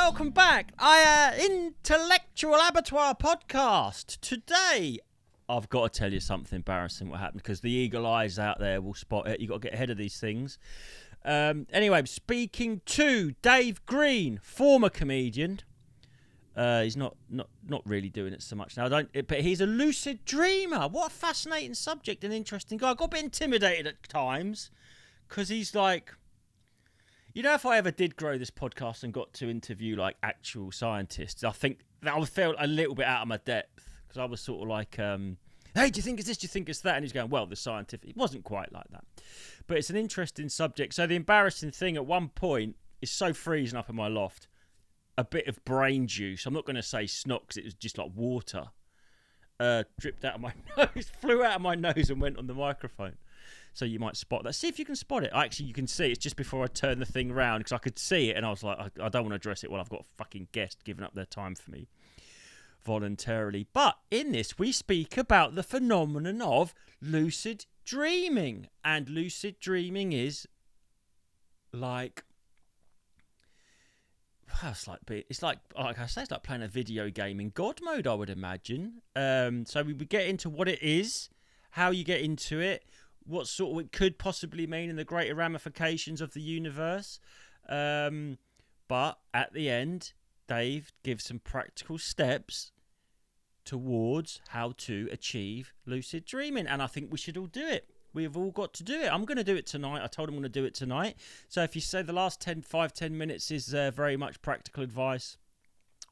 welcome back. Intellectual Abattoir podcast. Today, I've got to tell you something embarrassing what happened, because the eagle eyes out there will spot it. You've got to get ahead of these things. Anyway, I'm speaking to Dave Green, former comedian. He's not really doing it so much now. But he's a lucid dreamer. What a fascinating subject and interesting guy. I got a bit intimidated at times, because he's like, you know, if I ever did grow this podcast and got to interview like actual scientists, I think that I felt a little bit out of my depth, because I was sort of like, hey, do you think it's this? Do you think it's that? And he's going, well, the scientific. It wasn't quite like that. But it's an interesting subject. So the embarrassing thing at one point is so freezing up in my loft, a bit of brain juice. I'm not going to say snot, because it was just like water. Dripped out of my nose, flew out of my nose and went on the microphone. So you might spot that. See if you can spot it. Actually, you can see it's just before I turned the thing round, because I could see it and I was like, I don't want to address it while I've got a fucking guest giving up their time for me voluntarily. But in this, we speak about the phenomenon of lucid dreaming. And lucid dreaming is like, it's like I say, it's like playing a video game in God mode, I would imagine. So we would get into what it is, how you get into it, what sort of it could possibly mean in the greater ramifications of the universe. But at the end, Dave gives some practical steps towards how to achieve lucid dreaming. And I think we should all do it. We've all got to do it. I'm going to do it tonight. I told him I'm going to do it tonight. So if you say the last 10 minutes is very much practical advice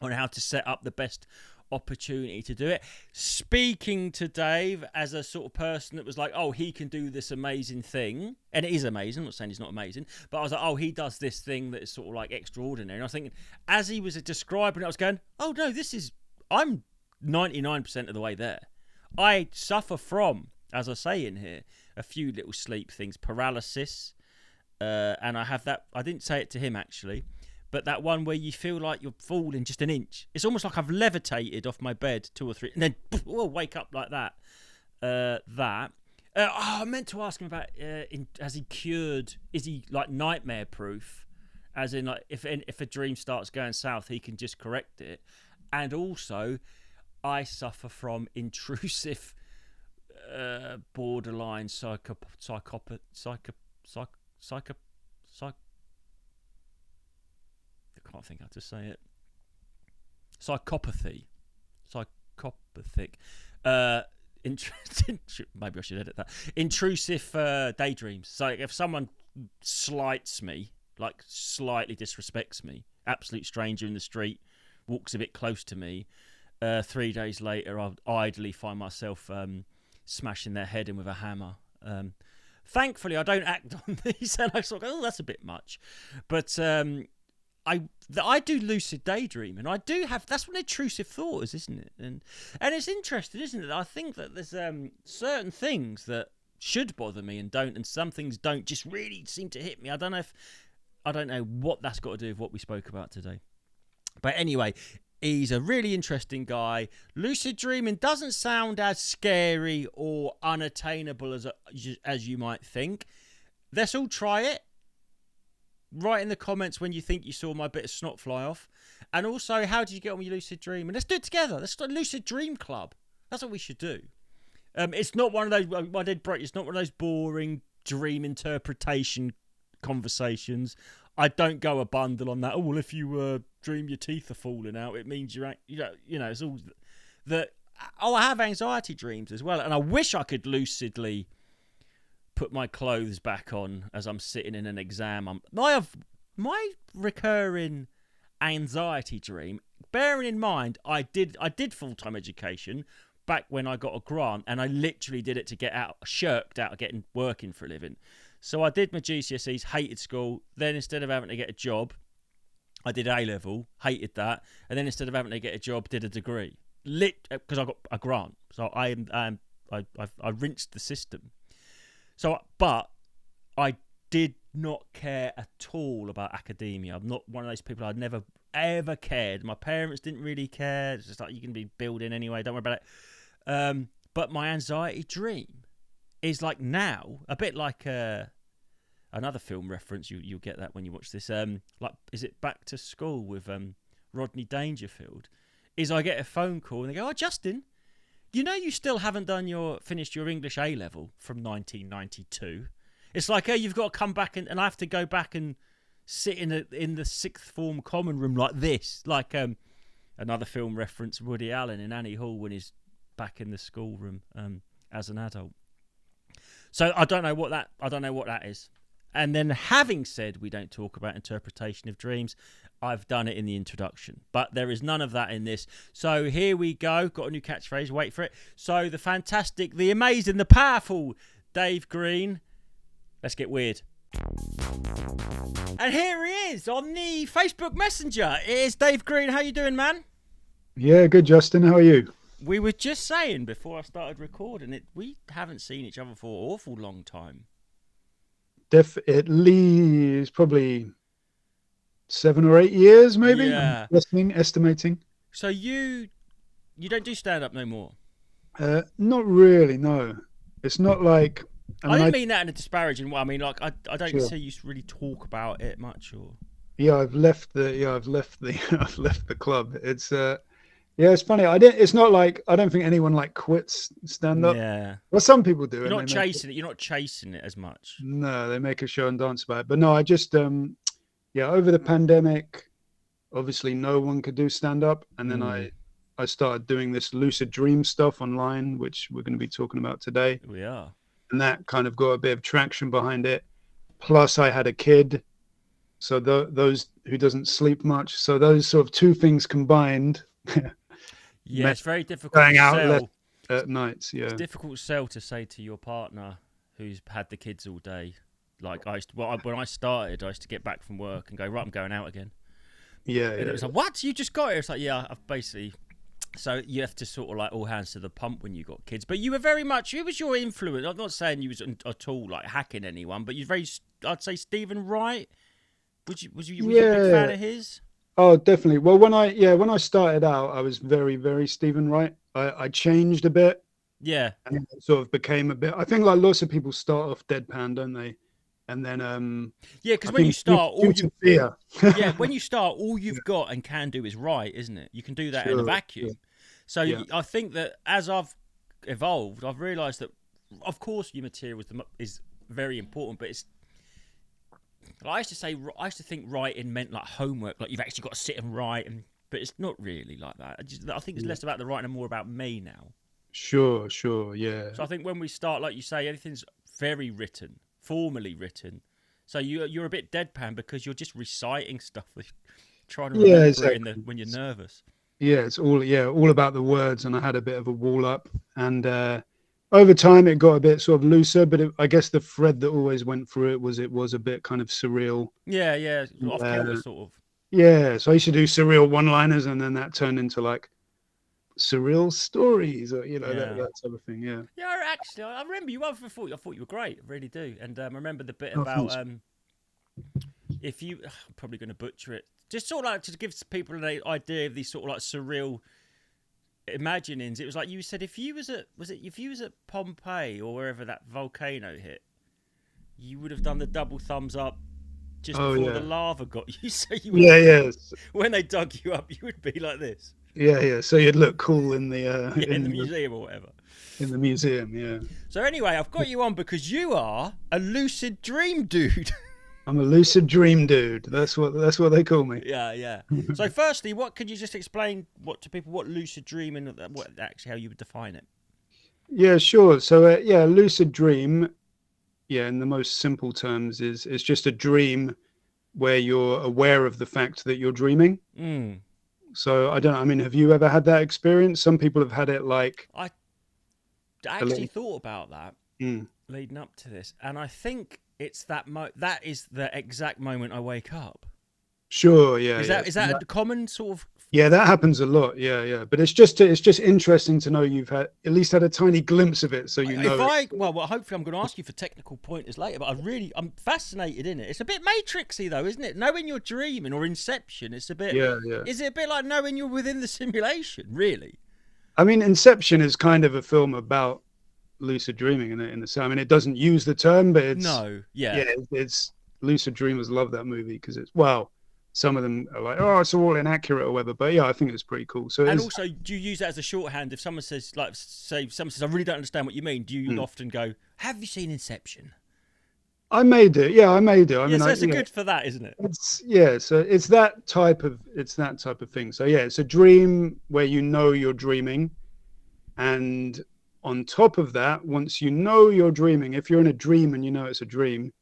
on how to set up the best opportunity to do it. Speaking to Dave as a sort of person that was like, oh, he can do this amazing thing. And it is amazing. I'm not saying he's not amazing. But I was like, oh, he does this thing that is sort of like extraordinary. And I was thinking, as he was describing it, I was going, oh, no, I'm 99% of the way there. I suffer from, as I say in here, a few little sleep things, paralysis. And I have that, I didn't say it to him actually, but that one where you feel like you're falling just an inch. It's almost like I've levitated off my bed 2 or 3, and then wake up like that. I meant to ask him about, is he like nightmare proof? As in, like, if a dream starts going south, he can just correct it. And also, I suffer from intrusive, borderline I can't think how to say it. Psychopathy. Psychopathic. Maybe I should edit that. Intrusive daydreams. So if someone slights me, like slightly disrespects me, absolute stranger in the street, walks a bit close to me, 3 days later I'll idly find myself smashing their head in with a hammer. Thankfully, I don't act on these, and I sort of go, oh, that's a bit much. But I do lucid daydream, and I do have, that's what intrusive thought is, isn't it? And it's interesting, isn't it? I think that there's certain things that should bother me and don't, and some things don't just really seem to hit me. I don't know what that's got to do with what we spoke about today. But anyway, he's a really interesting guy. Lucid dreaming doesn't sound as scary or unattainable as you might think. Let's all try it. Write in the comments when you think you saw my bit of snot fly off. And also, how did you get on with your lucid dream? And let's do it together. Let's start a lucid dream club. That's what we should do. It's not one of those, I did break, it's not one of those boring dream interpretation conversations. I don't go a bundle on that. Oh, well, if you dream your teeth are falling out, it means you're, it's all that. Oh, I have anxiety dreams as well. And I wish I could lucidly put my clothes back on as I'm sitting in an exam. My recurring anxiety dream, bearing in mind I did full-time education back when I got a grant, and I literally did it to shirked out of working for a living. So I did my GCSEs, hated school. Then instead of having to get a job, I did A-level, hated that. And then instead of having to get a job, did a degree. Because I got a grant. So I rinsed the system. So, but I did not care at all about academia. I'm not one of those people. I'd never ever cared. My parents didn't really care. It's just like, you can be building anyway. Don't worry about it. But my anxiety dream is like now a bit like a another film reference. You'll get that when you watch this. Like, is it Back to School with Rodney Dangerfield? Is I get a phone call and they go, "Oh, Justin, you know you still haven't finished your English A level from 1992. It's like, you've got to come back and I have to go back and sit in the sixth form common room like this." Like another film reference, Woody Allen in Annie Hall when he's back in the schoolroom as an adult. So I don't know what that is. And then, having said we don't talk about interpretation of dreams, I've done it in the introduction, but there is none of that in this. So here we go. Got a new catchphrase. Wait for it. So the fantastic, the amazing, the powerful Dave Green. Let's get weird. And here he is on the Facebook Messenger. It is Dave Green. How you doing, man? Yeah, good, Justin. How are you? We were just saying before I started recording it, we haven't seen each other for an awful long time. At least probably 7 or 8 years, maybe. Yeah. I'm estimating. So you don't do stand up no more? Not really. No, it's not like. I didn't mean that in a disparaging way. I mean, like, I don't see you really talk about it much, or. Yeah, I've left the I've left the club. It's yeah, it's funny. It's not like, I don't think anyone like quits stand up. Yeah. Well, some people do. You're not chasing it. You're not chasing it as much. No, they make a show and dance about it. But no, I just yeah, over the pandemic, obviously no one could do stand up, and then I started doing this lucid dream stuff online, which we're going to be talking about today. We are. And that kind of got a bit of traction behind it. Plus, I had a kid, so those who doesn't sleep much. So those sort of two things combined. Yeah, it's very difficult going to out sell at nights. Yeah, it's difficult to sell to say to your partner who's had the kids all day. Like when I started, I used to get back from work and go, right, I'm going out again. Yeah, and it was like, what? You just got here? It's like, yeah, I've basically. So you have to sort of like all hands to the pump when you got kids. But you were very much. Who was your influence? I'm not saying you was at all like hacking anyone, but you're very. I'd say Stephen Wright. Was you a big fan of his? Oh, definitely. Well, when I started out, I was very, very Stephen Wright. I changed a bit. Yeah. And it sort of became a bit. I think like lots of people start off deadpan, don't they? And then yeah, because when you start, when you start, all you've got and can do is write, isn't it? You can do that in a vacuum. Yeah. So I think that as I've evolved, I've realised that, of course, your material is very important, but it's. I used to think writing meant like homework, like you've actually got to sit and write, but it's not really like that. I think it's less about the writing and more about me now. Sure, yeah. So I think when we start, like you say, everything's very written, formally written. So you're a bit deadpan because you're just reciting stuff, trying to remember exactly. When you're nervous. Yeah, it's all about the words, and I had a bit of a wall up, and over time it got a bit sort of looser, but I guess the thread that always went through it was a bit kind of surreal. Yeah, off kilter sort of. Yeah, so I used to do surreal one-liners, and then that turned into like surreal stories, or that sort of thing. Yeah. Yeah, actually, I remember you. I thought you were great. I really do. And I remember the bit about if you. I'm probably going to butcher it. Just sort of like to give people an idea of these sort of like surreal imaginings. It was like you said, if you was at Pompeii or wherever that volcano hit, you would have done the double thumbs up just before the lava got you. So you would when they dug you up, you would be like this. Yeah. So you'd look cool in the in the museum or whatever. In the museum, yeah. So anyway, I've got you on because you are a lucid dream dude. I'm a lucid dream dude. That's what they call me. Yeah. So firstly, what could you just explain to people what lucid dreaming, what actually how you would define it? Yeah, sure. So lucid dream, in the most simple terms, is just a dream where you're aware of the fact that you're dreaming. So I don't know. I mean, have you ever had that experience? Some people have had it like. I actually thought about that leading up to this, and I think it's that is the exact moment I wake up. Sure, yeah. Is that a common sort of? Yeah, that happens a lot. Yeah. But it's just interesting to know you've at least had a tiny glimpse of it, so you know. Well, hopefully I'm going to ask you for technical pointers later, but I'm fascinated in it. It's a bit Matrixy though, isn't it? Knowing you're dreaming or Inception, it's a bit. Yeah. Is it a bit like knowing you're within the simulation? Really? I mean, Inception is kind of a film about lucid dreaming in the I mean, it doesn't use the term, but it's No, yeah. yeah, it's lucid dreamers love that movie because it's well, some of them are like, oh, it's all inaccurate or whatever, but yeah, I think it's pretty cool. So it And is. also, do you use that as a shorthand? If someone says, like, say, someone says, I really don't understand what you mean, do you often go, have you seen Inception? I may do, yeah, I may do. I Yeah, mean, so it's a yeah, good for that, isn't it? it's yeah, so it's that type of thing. So yeah, it's a dream where you know you're dreaming, and on top of that, once you know you're dreaming, if you're in a dream and you know it's a dream,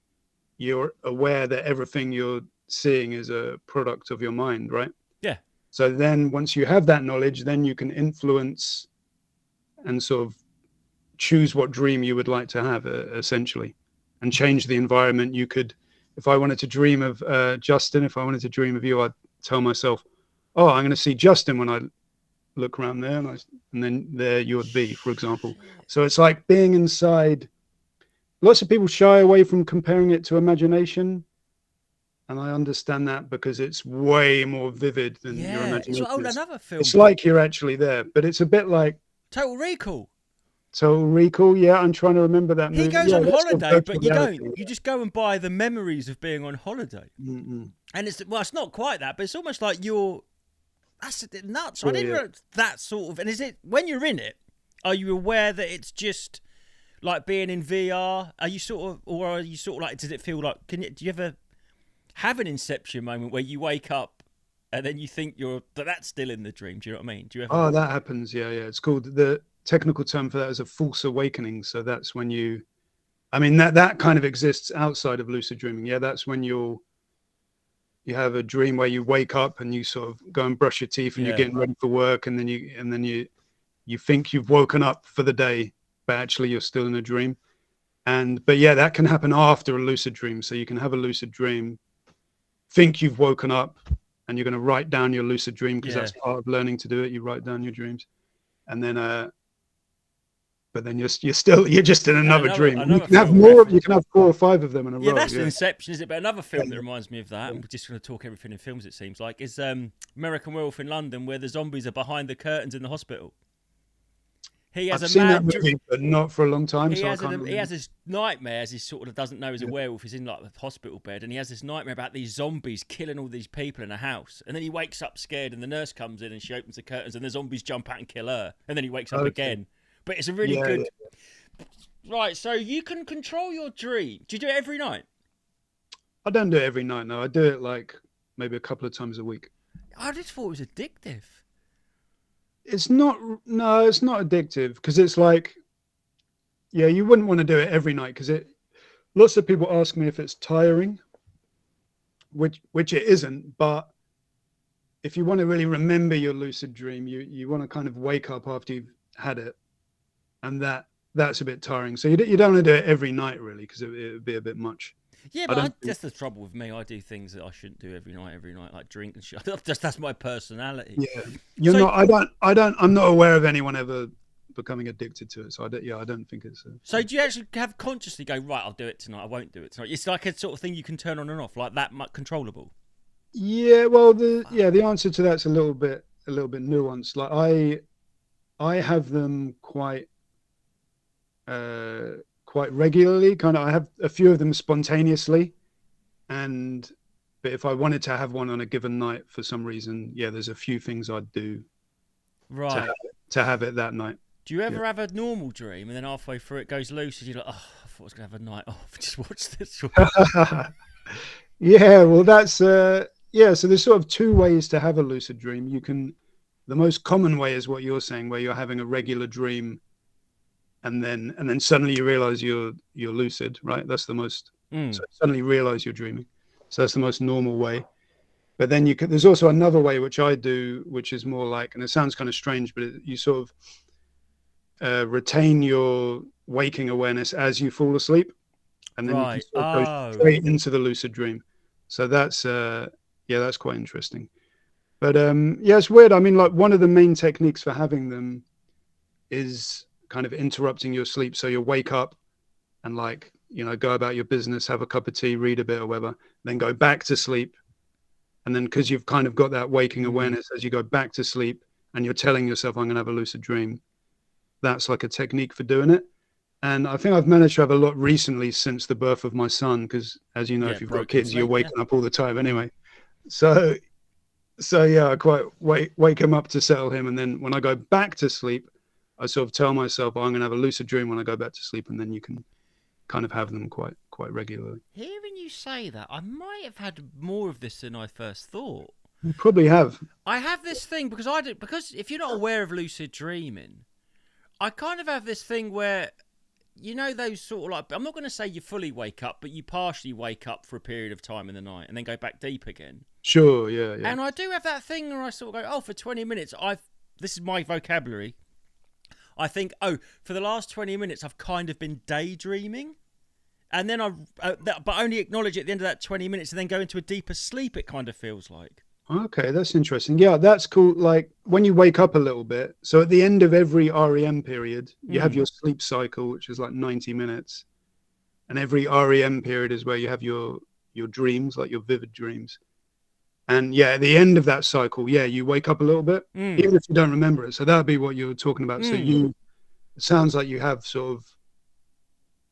you're aware that everything you're seeing is a product of your mind, right? Yeah. So then once you have that knowledge, then you can influence and sort of choose what dream you would like to have, essentially, and change the environment. You could, if I wanted to dream of Justin, if I wanted to dream of you, I'd tell myself, oh, I'm going to see Justin when I look around there, and then there you would be, for example. So it's like being inside. Lots of people shy away from comparing it to imagination, and I understand that because it's way more vivid than your imagination. It's another film. It's like you're actually there, but it's a bit like Total Recall. Total Recall. Yeah, I'm trying to remember that movie. He goes yeah, on holiday, but you reality. don't. You just go and buy the memories of being on holiday. Mm-mm. And it's not quite that, but it's almost like that's a bit nuts. Yeah, I didn't realize that sort of. And is it when you're in it? Are you aware that it's just like being in VR? Are you sort of, or are you sort of like? Does it feel like? Do you ever have an Inception moment where you wake up and then you think that's still in the dream? Do you know what I mean? Do you ever? Oh, that happens. Yeah, yeah. It's called, the technical term for that is a false awakening. So that's when I mean, that kind of exists outside of lucid dreaming. Yeah, that's when you have a dream where you wake up and you sort of go and brush your teeth and you're getting ready for work, and then you think you've woken up for the day, but actually you're still in a dream. But yeah, that can happen after a lucid dream. So you can have a lucid dream, think you've woken up, and you're going to write down your lucid dream because that's part of learning to do it. You write down your dreams, and then but then you're just in another dream. You can have more. You can have 4 or 5 of them in a row. Yeah, that's Inception, is it? But another film that reminds me of that, and we're just going to talk everything in films, it seems like, is American Werewolf in London, where the zombies are behind the curtains in the hospital. I've seen that movie, but not for a long time. He has this nightmare, as he sort of doesn't know he's a werewolf. He's in like the hospital bed, and he has this nightmare about these zombies killing all these people in a house. And then he wakes up scared, and the nurse comes in and she opens the curtains, and the zombies jump out and kill her. And then he wakes up again. But it's a really good. Yeah. Right, so you can control your dream. Do you do it every night? I don't do it every night. No, I do it like maybe a couple of times a week. I just thought it was addictive. It's not. No, it's not addictive because it's like, yeah, you wouldn't want to do it every night because lots of people ask me if it's tiring, which it isn't. But if you want to really remember your lucid dream, you want to kind of wake up after you've had it, and that's a bit tiring. So you don't want to do it every night really because it would be a bit much. Yeah, but that's the trouble with me. I do things that I shouldn't do every night, like drink and shit. That's my personality. Yeah, I'm not aware of anyone ever becoming addicted to it. So I don't think it's. So do you actually have consciously go, right, I'll do it tonight, I won't do it tonight? It's like a sort of thing you can turn on and off, like that much controllable. Yeah, well, the answer to that's a little bit nuanced. Like I have them quite regularly. Kind of, I have a few of them spontaneously, but if I wanted to have one on a given night for some reason, yeah, there's a few things I'd do to have it that night. Do you ever have a normal dream and then halfway through it goes lucid? You're like, oh, I thought I was gonna have a night off. Just watch this. Yeah, well, that's So there's sort of 2 ways to have a lucid dream. The most common way is what you're saying, where you're having a regular dream, and then suddenly you realize you're lucid, right? That's the most. So suddenly realize you're dreaming. So that's the most normal way. But then there's also another way which I do, which is more like, and it sounds kind of strange, but you sort of retain your waking awareness as you fall asleep, and then you can sort of go straight into the lucid dream. So that's quite interesting. But it's weird. I mean, like, one of the main techniques for having them is kind of interrupting your sleep. So you'll wake up and, like, go about your business, have a cup of tea, read a bit or whatever, then go back to sleep. And then because you've kind of got that waking awareness as you go back to sleep and you're telling yourself, I'm going to have a lucid dream, that's like a technique for doing it. And I think I've managed to have a lot recently since the birth of my son, because as you know, Yeah, if you've got broken kids, you're sleep. Yeah. waking up all the time anyway. So yeah, I quite wake him up to settle him, and then when I go back to sleep, I sort of tell myself, oh, I'm going to have a lucid dream when I go back to sleep, and then you can kind of have them quite regularly. Hearing you say that, I might have had more of this than I first thought. You probably have. I have this thing because if you're not aware of lucid dreaming, I kind of have this thing where those sort of like, I'm not going to say you fully wake up, but you partially wake up for a period of time in the night and then go back deep again. Sure, yeah. And I do have that thing where I sort of go, oh, for 20 minutes, this is my vocabulary. I think, oh, for the last 20 minutes, I've kind of been daydreaming. And then but only acknowledge it at the end of that 20 minutes and then go into a deeper sleep, it kind of feels like. Okay, that's interesting. Yeah, that's cool. Like when you wake up a little bit, so at the end of every REM period, you have your sleep cycle, which is like 90 minutes. And every REM period is where you have your dreams, like your vivid dreams. And yeah, at the end of that cycle, yeah, you wake up a little bit, even if you don't remember it. So that'd be what you were talking about. So it sounds like you have sort of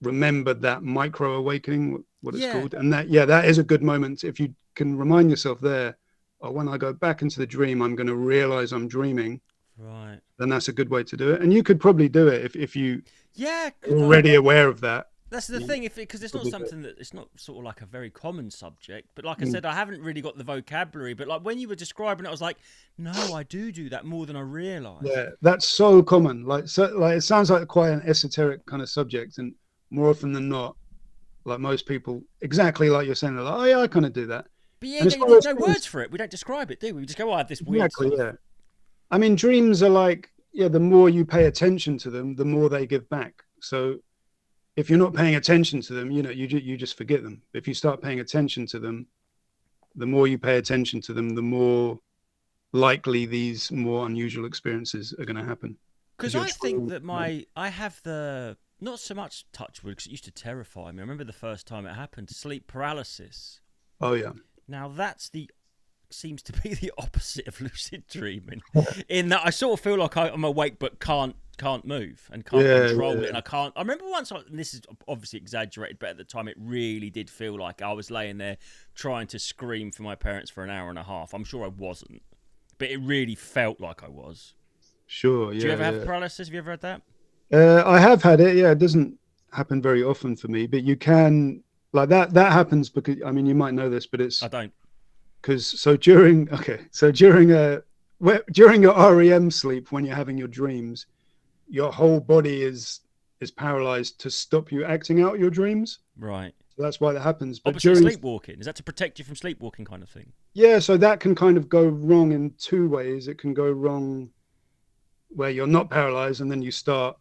remembered that micro awakening, what it's called. And that is a good moment. If you can remind yourself there, or when I go back into the dream, I'm going to realize I'm dreaming. Right. Then that's a good way to do it. And you could probably do it if you already aware of that. That's the thing, because it's not something that it's not sort of like a very common subject. But like I said, I haven't really got the vocabulary. But like when you were describing it, I was like, no, I do that more than I realised. Yeah, that's so common. Like it sounds like quite an esoteric kind of subject, and more often than not, like most people, exactly like you're saying, they're like, oh yeah, I kind of do that. But yeah, there's no words for it. We don't describe it, do we? We just go, oh, I have this weird stuff. Yeah. I mean, dreams are like, the more you pay attention to them, the more they give back. So if you're not paying attention to them, you just forget them. If you start paying attention to them, the more you pay attention to them, the more likely these more unusual experiences are going to happen. Because I think that I have not so much touch wood, because it used to terrify me. I remember the first time it happened, sleep paralysis. Oh, yeah. Now, seems to be the opposite of lucid dreaming, in that I sort of feel like I'm awake but can't move and can't control it, and I remember once, and this is obviously exaggerated, but at the time it really did feel like I was laying there trying to scream for my parents for an hour and a half. I'm sure I wasn't, but it really felt like I was. Sure, yeah. Do you ever have paralysis? Have you ever had that? I have had it, yeah. It doesn't happen very often for me, but you can, like that happens because, I mean, you might know this, but I don't. Because during your REM sleep, when you're having your dreams, your whole body is paralyzed to stop you acting out your dreams. Right. So that's why that happens. But during sleepwalking, is that to protect you from sleepwalking kind of thing? Yeah, so that can kind of go wrong in two ways. It can go wrong where you're not paralyzed and then you start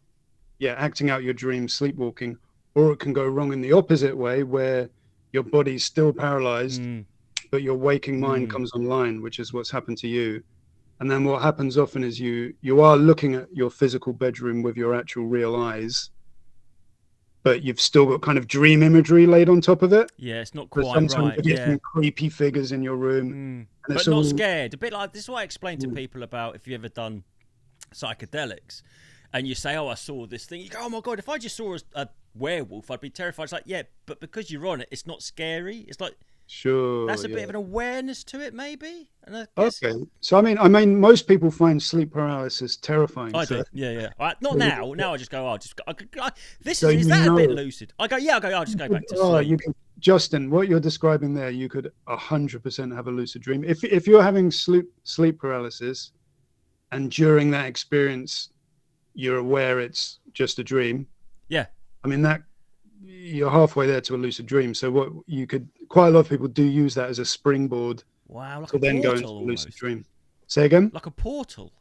acting out your dreams, sleepwalking, or it can go wrong in the opposite way where your body's still paralyzed. But your waking mind comes online, which is what's happened to you. And then what happens often is you are looking at your physical bedroom with your actual real eyes, but you've still got kind of dream imagery laid on top of it. Yeah, it's not quite right. You get some creepy figures in your room. But not scared. A bit like, this is what I explain to people about if you've ever done psychedelics and you say, oh, I saw this thing. You go, oh my God, if I just saw a werewolf, I'd be terrified. It's like, yeah, but because you're on it, it's not scary. It's like, sure, that's a bit of an awareness to it, maybe. And okay, so I mean, most people find sleep paralysis terrifying. I do, yeah. Not now. Now I just go, is that a bit lucid? I go, I'll just go back to sleep. Justin, what you're describing there, you could 100% have a lucid dream. If you're having sleep paralysis, and during that experience, you're aware it's just a dream. Yeah. I mean, that you're halfway there to a lucid dream. So quite a lot of people do use that as a springboard. Wow, like to a then portal, go into a lucid almost. Dream. Say again? Like a portal.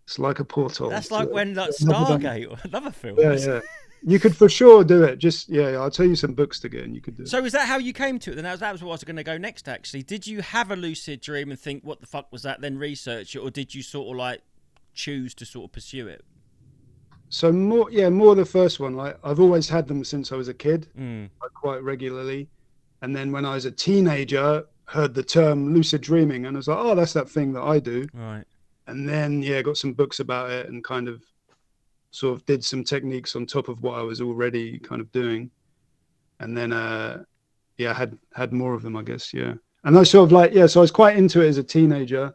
It's like a portal. That's like when Stargate or another film. Yeah. You could for sure do it. Just I'll tell you some books to get, and you could do it. So is that how you came to it? Then that was what I was going to go next. Actually, did you have a lucid dream and think, "What the fuck was that?" Then research it, or did you sort of like choose to sort of pursue it? So more the first one. Like I've always had them since I was a kid, like quite regularly. And then when I was a teenager, heard the term lucid dreaming, and I was like, "Oh, that's that thing that I do." Right. And then got some books about it, and kind of sort of did some techniques on top of what I was already kind of doing, and then yeah, had more of them, I guess. Yeah, and I sort of like, yeah, so I was quite into it as a teenager,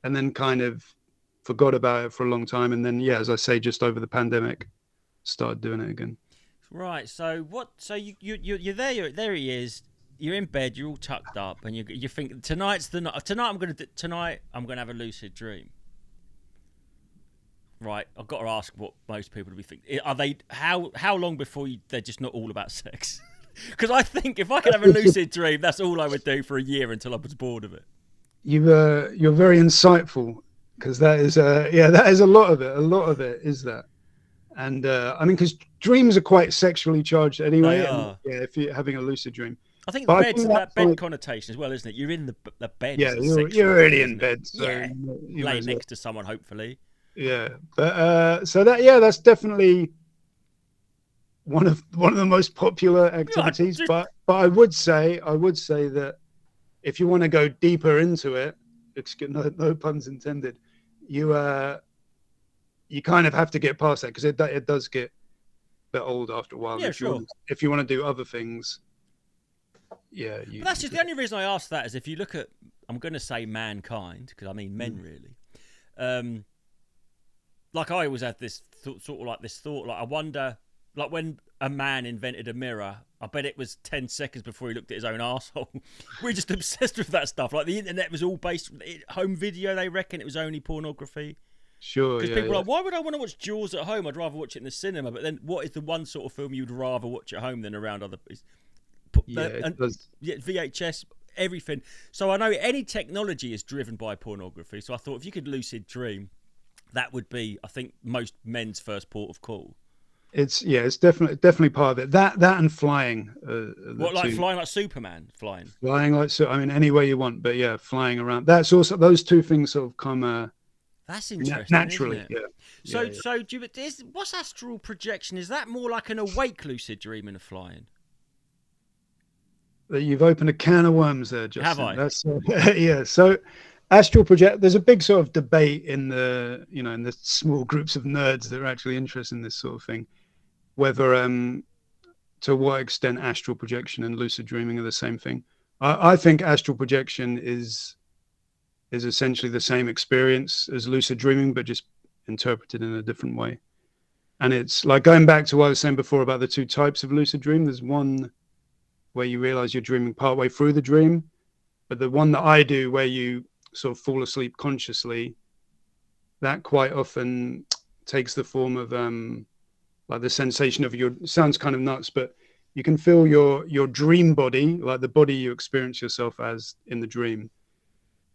and then kind of forgot about it for a long time, and then yeah, as I say, just over the pandemic, started doing it again. Right. So what? So you're there. There he is. You're in bed. You're all tucked up, and you think tonight's the night. Tonight I'm gonna have a lucid dream. Right. I've got to ask what most people would be thinking. Are they how long before they're just not all about sex? Because I think if I could have a lucid dream, that's all I would do for a year until I was bored of it. You're very insightful, because that is yeah, that is a lot of it. A lot of it is that. And I mean, because dreams are quite sexually charged They anyway. And are. yeah, if you're having a lucid dream, I think but I bed's think that that's bed like, connotation as well, isn't it? You're in the bed. yeah, Is a you're sexual already thing, in isn't it? bed, so Yeah. you might Lay as well. next to someone, hopefully. Yeah, but so that, yeah, that's definitely one of the most popular Yeah, activities. But I would say that if you want to go deeper into it, no puns intended, you you kind of have to get past that, because it does get a bit old after a while. And yeah, sure. if you want to do other things, yeah, But that's just the only reason I asked that is if you look at, I'm going to say mankind, because I mean men really. Like I always had this sort of like this thought, like I wonder, like when a man invented a mirror, I bet it was 10 seconds before he looked at his own asshole. We're just obsessed with that stuff. Like the internet was all based home video. They reckon it was only pornography. sure, Because yeah, people yeah. are like, why would I want to watch Jaws at home? I'd rather watch it in the cinema. But then, what is the one sort of film you'd rather watch at home than around other? Yeah, And it does. yeah, VHS, everything. So I know any technology is driven by pornography. So I thought if you could lucid dream, that would be, I think, most men's first port of call. It's, yeah, it's definitely part of it. That and flying, are the What, like two. flying like Superman flying? Flying, like, so, I mean, any way you want, but yeah, flying around. That's also, those two things sort of come That's interesting, naturally. isn't it? Yeah. So, Yeah, yeah. so do you, what's astral projection? Is that more like an awake lucid dreaming of flying? You've opened a can of worms there, Justin. Have I? That's yeah. So astral project. There's a big sort of debate in the, in the small groups of nerds that are actually interested in this sort of thing, whether to what extent astral projection and lucid dreaming are the same thing. I think astral projection is essentially the same experience as lucid dreaming, but just interpreted in a different way. And it's like going back to what I was saying before about the two types of lucid dream. There's one where you realize you're dreaming partway through the dream, but the one that I do where you sort of fall asleep consciously, that quite often takes the form of like the sensation of your, sounds kind of nuts, but you can feel your dream body, like the body you experience yourself as in the dream.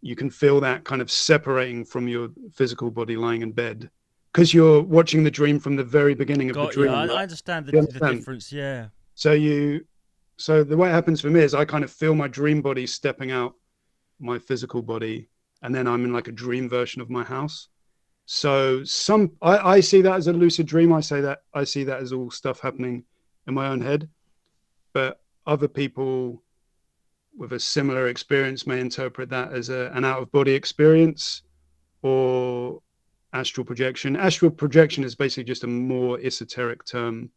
You can feel that kind of separating from your physical body lying in bed, because you're watching the dream from the very beginning of the Got dream. you. I Right? understand You the understand? difference. Yeah. So the way it happens for me is I kind of feel my dream body stepping out my physical body, and then I'm in like a dream version of my house. So I see that as a lucid dream. I see that as all stuff happening in my own head, but other people with a similar experience may interpret that as an out of body experience or astral projection. Astral projection is basically just a more esoteric term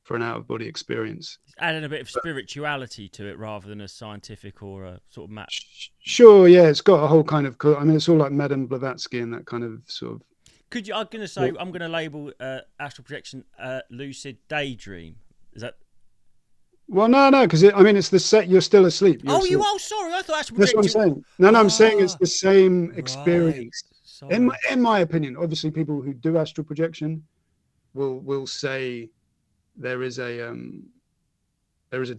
for an out of body experience. Adding a bit of spirituality to it rather than a scientific or a sort of map. Sure, yeah, it's got a whole kind of, I mean, it's all like Madame Blavatsky and that kind of sort of. Could you? I'm going to say I'm going to label astral projection lucid daydream. Is that? Well, no, because I mean, it's the set. You're still asleep. You're You asleep. are. Sorry, I thought astral That's projection. what I'm saying. No, I'm saying it's the same experience. Right. Sorry. In my opinion, obviously, people who do astral projection will say there is a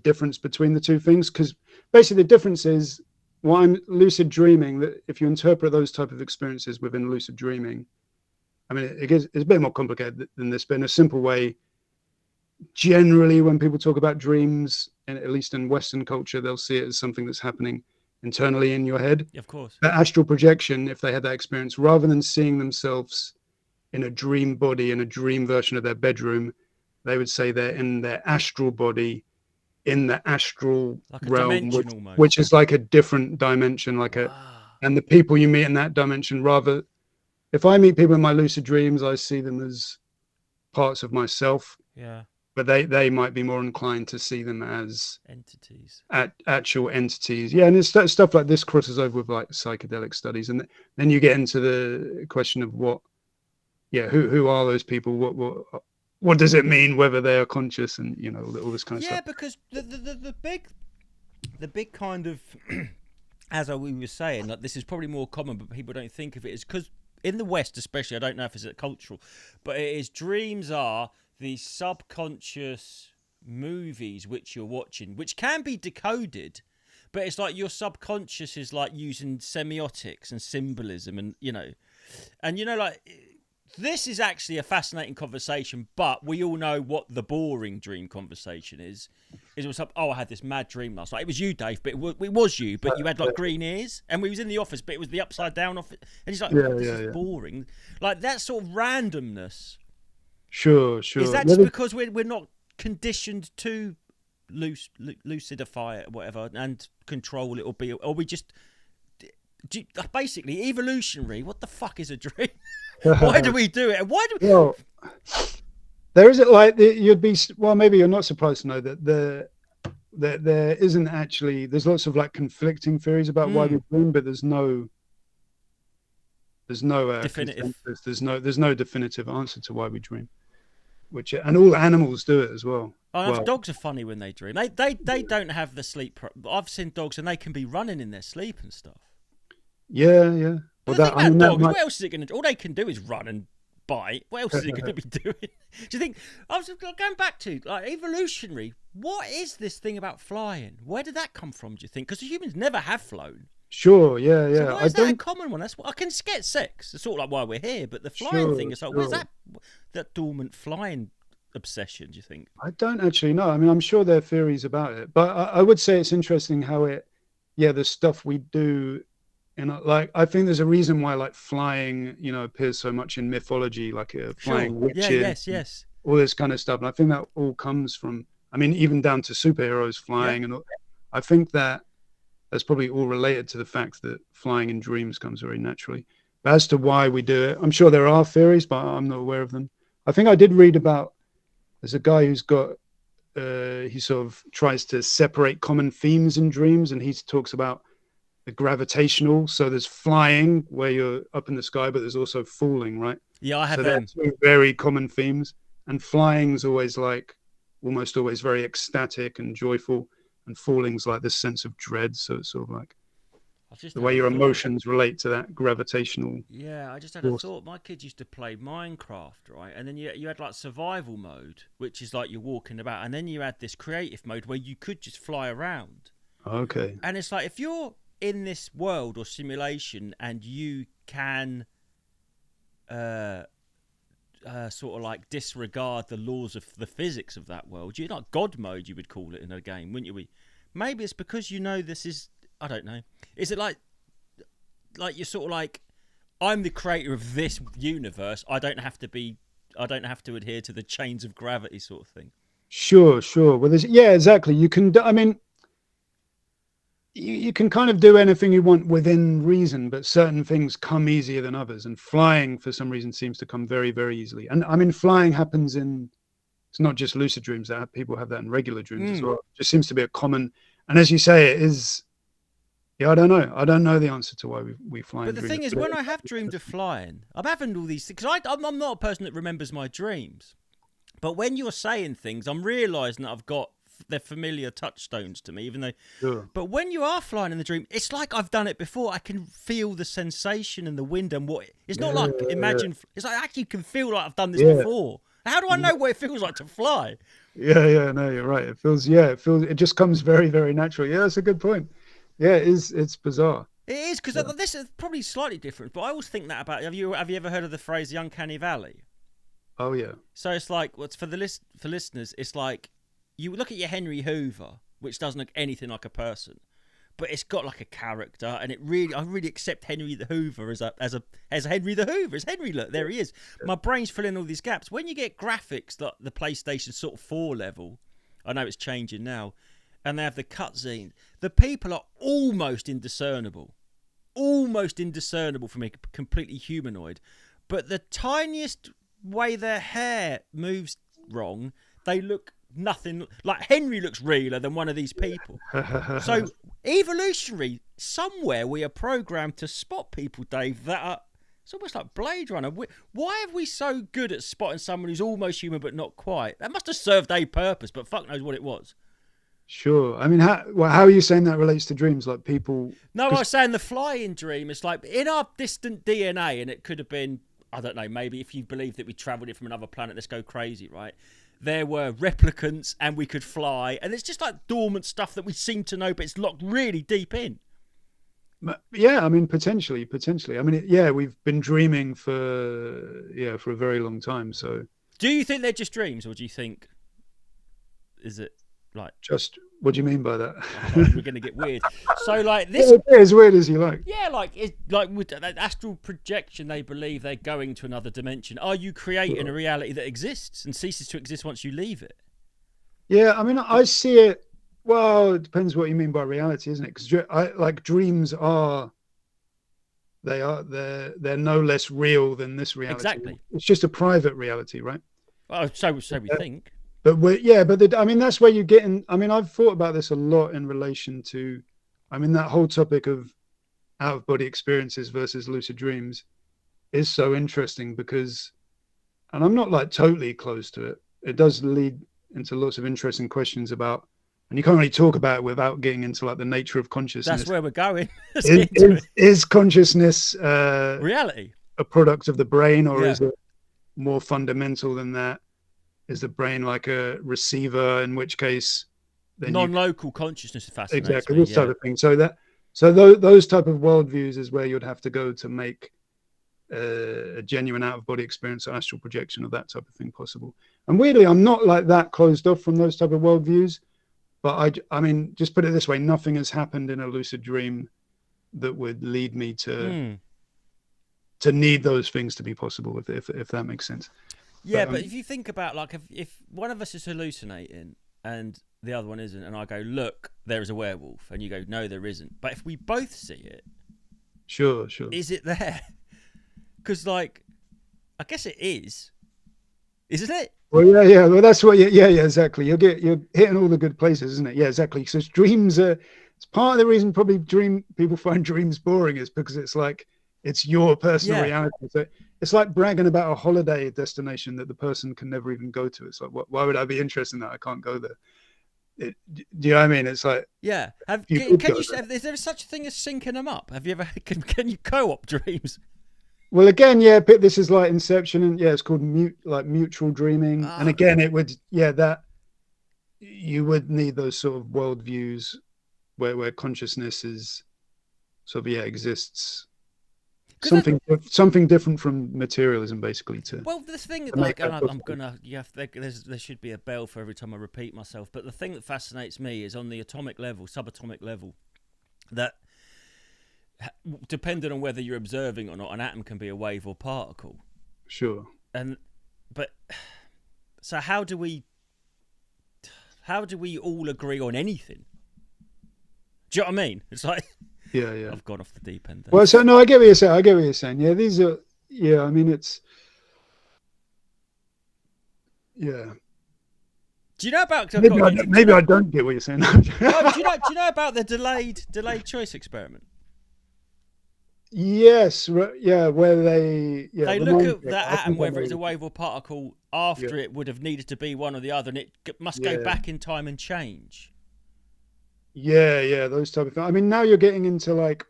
difference between the two things, because basically the difference is, well, I'm lucid dreaming, that if you interpret those type of experiences within lucid dreaming, I mean, it's a bit more complicated than this, but in a simple way, generally when people talk about dreams, and at least in Western culture, they'll see it as something that's happening internally in your head. Of course. But astral projection, if they had that experience, rather than seeing themselves in a dream body, in a dream version of their bedroom, they would say they're in their astral body, in the astral Like a realm, dimension almost. which is like a different dimension, and the people you meet in that dimension, rather, if I meet people in my lucid dreams, I see them as parts of myself, Yeah. but they might be more inclined to see them as Entities. Actual entities. Yeah, and it's stuff like this crosses over with like psychedelic studies, and then you get into the question of who are those people? What does it mean whether they are conscious, and all this kind of stuff. Yeah, because the big kind of as we were saying, like this is probably more common, but people don't think of it, is because in the West, especially, I don't know if it's cultural, but it is dreams are these subconscious movies which you're watching, which can be decoded, but it's like your subconscious is like using semiotics and symbolism, and like this is actually a fascinating conversation, but we all know what the boring dream conversation is. It was like, I had this mad dream last night. It was you, Dave, but it was you, but you had like green ears, and we was in the office, but it was the upside down office, and he's like, this is boring. Like that sort of randomness. Sure. Is that just because we're not conditioned to lucidify it, or whatever, and control it, or we just basically evolutionary? What the fuck is a dream? Why do we do it? And why do we? Well, there isn't like you'd be. Well, maybe you're not surprised to know that there isn't actually. There's lots of like conflicting theories about why we dream, but there's no definitive. There's no definitive answer to why we dream. And all animals do it as well. Dogs are funny when they dream. They don't have the sleep. I've seen dogs and they can be running in their sleep and stuff. Yeah. Well, dogs, what else is it going to do? All they can do is run and bite. What else is it going to be doing? Do you think? I was going back to like evolutionary. What is this thing about flying? Where did that come from? Do you think? Because humans never have flown. Sure, yeah. So why is that a common one? That's what I can get sex. It's sort of like why we're here, but the flying thing is like, where's that dormant flying obsession? Do you think? I don't actually know. I mean, I'm sure there are theories about it, but I would say it's interesting how the stuff we do. And like, I think there's a reason why like flying, appears so much in mythology, like flying witches, yes, all this kind of stuff. And I think that all comes from, I mean, even down to superheroes flying, and I think that's probably all related to the fact that flying in dreams comes very naturally. But as to why we do it, I'm sure there are theories, but I'm not aware of them. I think I did read about. There's a guy who's got. He sort of tries to separate common themes in dreams, and he talks about the gravitational. So there's flying where you're up in the sky, but there's also falling, right? Yeah, I have them. Two very common themes, and flying's always like almost always very ecstatic and joyful, and falling's like this sense of dread. So it's sort of like the way your emotions relate to that gravitational. Yeah, I just had a thought. My kids used to play Minecraft, right? And then you had like survival mode, which is like you're walking about, and then you had this creative mode where you could just fly around. Okay. And it's like if you're in this world or simulation and you can sort of like disregard the laws of the physics of that world, you're not God mode, you would call it in a game, wouldn't you? Maybe it's because this is, I don't know, is it like you're sort of like, I'm the creator of this universe, I don't have to adhere to the chains of gravity sort of thing. Sure. Well, exactly. You can, I mean, you can kind of do anything you want within reason, but certain things come easier than others. And flying, for some reason, seems to come very, very easily. And I mean, flying happens it's not just lucid dreams. People have that in regular dreams as well. It just seems to be a common. And as you say, it is. Yeah, I don't know. I don't know the answer to why we fly. But the thing is, when I have dreamed of flying, I'm having all these things. Because I'm not a person that remembers my dreams. But when you're saying things, I'm realising that I've got. They're familiar touchstones to me, even though. Sure. But when you are flying in the dream, it's like I've done it before. I can feel the sensation and the wind and what. It's not like imagine. It's like I actually can feel like I've done this before. How do I know what it feels like to fly? Yeah. No, you're right. It feels. It just comes very, very natural. Yeah, that's a good point. Yeah, it is. It's bizarre. It is because this is probably slightly different. But I always think that about. Have you ever heard of the phrase "the uncanny valley"? Oh yeah. So it's like for listeners, it's like. You look at your Henry Hoover, which doesn't look anything like a person, but it's got like a character, and I really accept Henry the Hoover as Henry the Hoover. As Henry, look, there he is. My brain's filling all these gaps. When you get graphics like the PlayStation sort of 4 level, I know it's changing now, and they have the cutscene. The people are almost indiscernible from a completely humanoid, but the tiniest way their hair moves wrong, they look nothing like Henry looks realer than one of these people. So evolutionary, somewhere we are programmed to spot people, Dave, that are, it's almost like Blade Runner. Why are we so good at spotting someone who's almost human but not quite? That must have served a purpose, but fuck knows what it was. Sure. I mean, how are you saying that relates to dreams? Like people... No, I was saying the flying dream. It's like in our distant DNA, and it could have been, I don't know, maybe if you believe that we travelled it from another planet, let's go crazy, right? There were replicants and we could fly. And it's just like dormant stuff that we seem to know, but it's locked really deep in. Yeah, I mean, potentially. I mean, we've been dreaming for a very long time. So do you think they're just dreams, or do you think, is it like... Just, what do you mean by that? We're going to get weird. So like this... Yeah, as weird as you like. Yeah, like with that astral projection, they believe they're going to another dimension. Are you creating a reality that exists and ceases to exist once you leave it? Yeah, I mean, I see it... Well, it depends what you mean by reality, isn't it? Because dreams are... They're no less real than this reality. Exactly. It's just a private reality, right? Oh, so we think. But I mean, that's where you get in. I mean, I've thought about this a lot in relation to, I mean, that whole topic of out of body experiences versus lucid dreams is so interesting because, and I'm not like totally close to it. It does lead into lots of interesting questions about, and you can't really talk about it without getting into like the nature of consciousness. That's where we're going. Is consciousness reality a product of the brain, or is it more fundamental than that? Is the brain like a receiver? In which case, then non-local consciousness fascinates exactly me, this type of thing. So those type of worldviews is where you'd have to go to make a genuine out-of-body experience or astral projection of that type of thing possible. And weirdly, I'm not like that closed off from those type of worldviews. But I mean, just put it this way: nothing has happened in a lucid dream that would lead me to need those things to be possible, if that makes sense. Yeah, but if you think about, like, if one of us is hallucinating and the other one isn't, and I go, look, there is a werewolf, and you go, no, there isn't. But if we both see it, sure, is it there? Because, like, I guess it is, isn't it? Well, yeah. Well, that's what. Yeah, exactly. You're hitting all the good places, isn't it? Yeah, exactly. So dreams are. It's part of the reason probably people find dreams boring is because it's like it's your personal reality. So it's like bragging about a holiday destination that the person can never even go to. It's like, why would I be interested in that? I can't go there. Do you know what I mean? It's like, yeah. Is there such a thing as syncing them up? Have you ever? Can you co-op dreams? Well, again, but this is like Inception, and it's called mutual dreaming. And again, it would that you would need those sort of worldviews where consciousness is sort of exists. Something different from materialism, basically. This thing, like, and there should be a bell for every time I repeat myself. But the thing that fascinates me is on the atomic level, subatomic level, that depending on whether you're observing or not, an atom can be a wave or particle. Sure. So how do we all agree on anything? Do you know what I mean? It's like. Yeah. I've gone off the deep end there. Well, so no, I get what you're saying. Yeah, these are. Yeah, I mean, it's. Yeah. Do you know about? Maybe I don't get what you're saying. Do you know about the delayed choice experiment? Yes. Yeah, where they. Yeah, they look at that atom, whether it's a wave or particle, after it would have needed to be one or the other, and it must go back in time and change. Yeah, those type of things. I mean, now you're getting into like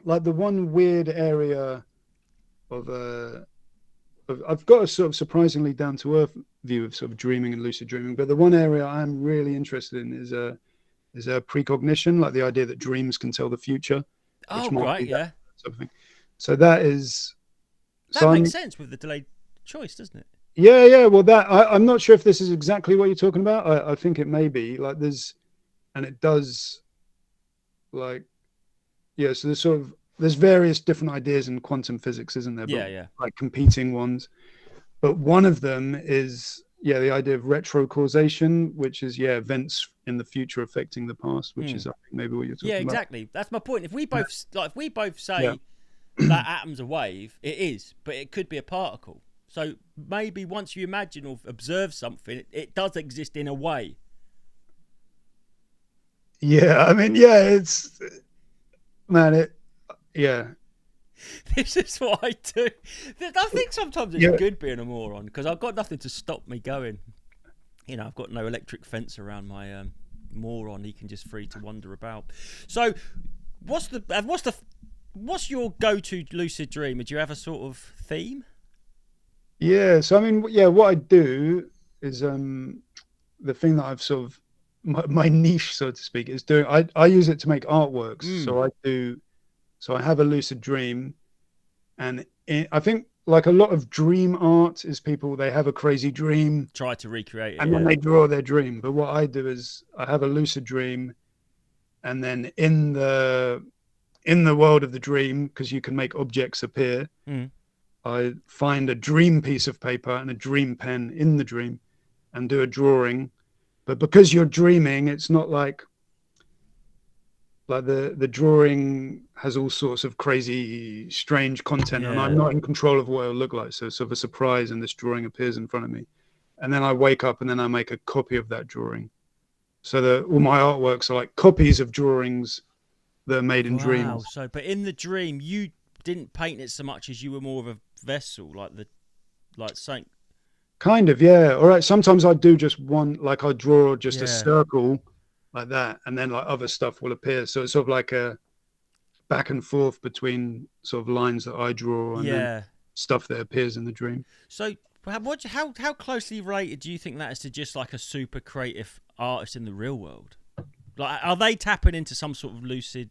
the one weird area of I've got a sort of surprisingly down to earth view of sort of dreaming and lucid dreaming, but the one area I'm really interested in is precognition, like the idea that dreams can tell the future. Oh, right, yeah. Sort of thing. So that is. That makes sense with the delayed choice, doesn't it? Yeah. Well, I'm not sure if this is exactly what you're talking about. I think it may be like there's. And it does, like, so there's various different ideas in quantum physics, isn't there? Yeah. Like competing ones. But one of them is, the idea of retrocausation, which is, events in the future affecting the past, which is, I think, maybe what you're talking about. Yeah, exactly. That's my point. If we both say that atom's a wave, it is, but it could be a particle. So maybe once you imagine or observe something, it does exist in a way. Yeah, I mean, yeah, it's man, yeah, This is what I do. I think sometimes it's yeah, good being a moron because I've got nothing to stop me going. I've got no electric fence around my moron. He can just free to wander about. So, what's your go-to lucid dream? Do you have a sort of theme? yeah. So I mean, yeah, what I do is the thing that I've sort of my niche, so to speak, is doing. I use it to make artworks. Mm. So I have a lucid dream, and I think like a lot of dream art is people they have a crazy dream Try to recreate it. and then Yeah. they draw their dream. But what I do is I have a lucid dream, and then in the world of the dream, because you can make objects appear, Mm. I find a dream piece of paper and a dream pen in the dream and do a drawing. But because you're dreaming, it's not like the drawing has all sorts of crazy, strange content, and I'm Yeah. not in control of what it'll look like. So it's sort of a surprise, and this drawing appears in front of me. And then I wake up and then I make a copy of that drawing. So that all my artworks are like copies of drawings that are made in Wow. dreams. So, but in the dream, you didn't paint it so much as you were more of a vessel, like Saint. Kind of, yeah. All right. Sometimes I do just one, like I draw just a Yeah. circle like that, and then like other stuff will appear. So it's sort of like a back and forth between sort of lines that I draw and then Yeah. stuff that appears in the dream. So, how closely related do you think that is to just like a super creative artist in the real world? Like, are they tapping into some sort of lucid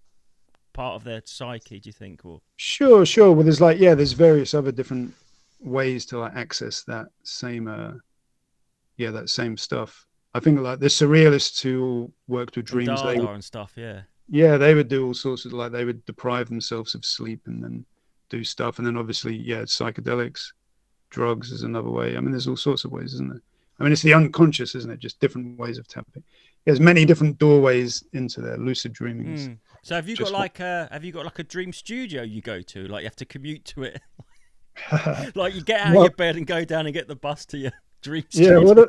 part of their psyche? Do you think, or Sure, sure. Well, there's like, yeah, there's various other different ways to like access that same stuff. I think like the surrealists who worked with and dreams, Dada and stuff? Yeah. they would do all sorts of like they would deprive themselves of sleep and then do stuff, and then obviously, yeah, psychedelics, drugs is another way. I mean, there's all sorts of ways, isn't there? I mean, it's the unconscious, isn't it? Just different ways of tapping. There's many different doorways into there. Lucid dreaming is So just have you got like a dream studio you go to? Like you have to commute to it. what. Like you get out of Well, your bed and go down and get the bus to your dream yeah. studio. Well,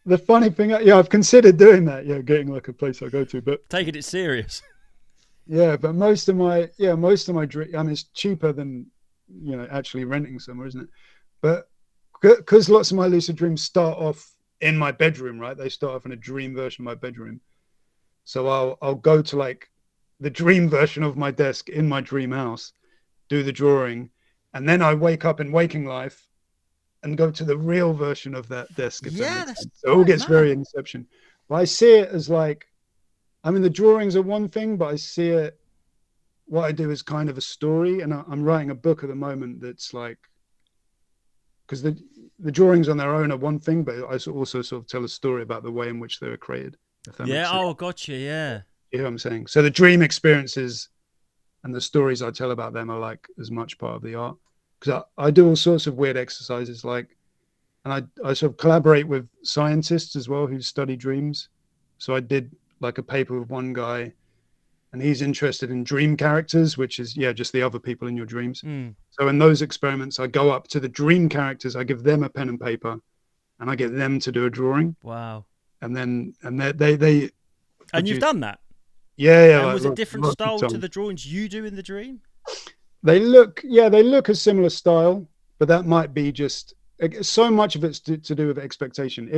the funny thing, yeah, I've considered doing that. Yeah, getting like a place I go to, but Taking it serious. yeah, but most of my dream. I mean, it's cheaper than actually renting somewhere, isn't it? But because lots of my lucid dreams start off in my bedroom, right? They start off in a dream version of my bedroom. So I'll go to like the dream version of my desk in my dream house, do the drawing, and then I wake up in waking life and go to the real version of that desk, if that Yeah, makes that's sense. So it all quite gets mad. very Inception. But I see it as like, I mean, the drawings are one thing, but I see it, what I do is kind of a story. And I'm writing a book at the moment that's like, because the drawings on their own are one thing, but I also sort of tell a story about the way in which they were created, if that Yeah. makes sense. Oh, gotcha. Yeah. You know what I'm saying? So the dream experiences and the stories I tell about them are like as much part of the art. Because I do all sorts of weird exercises, like, and I sort of collaborate with scientists as well who study dreams. So I did like a paper with one guy, and he's interested in dream characters, which is, yeah, just the other people in your dreams. Mm. So in those experiments, I go up to the dream characters, I give them a pen and paper, and I get them to do a drawing, Wow. and then they And you've produce. done that. Yeah, yeah, And like was it different lots of style to times. the drawings you do in the dream? They look a similar style, but that might be just so much of it's to do with expectation.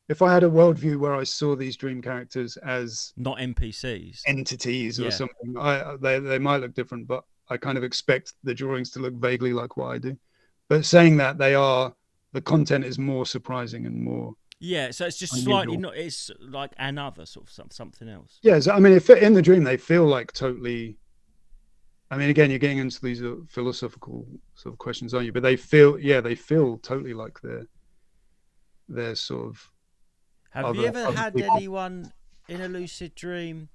If I had a worldview where I saw these dream characters as Not NPCs. entities or Yeah. something, they might look different, but I kind of expect the drawings to look vaguely like what I do. But saying that, the content is more surprising and more Yeah. So it's just slightly unusual. not. It's like another sort of something else. Yeah, so, I mean, if in the dream they feel like totally. I mean, again, you're getting into these philosophical sort of questions, aren't you? But they feel totally like they're sort of Have you other ever other had people. anyone in a lucid dream?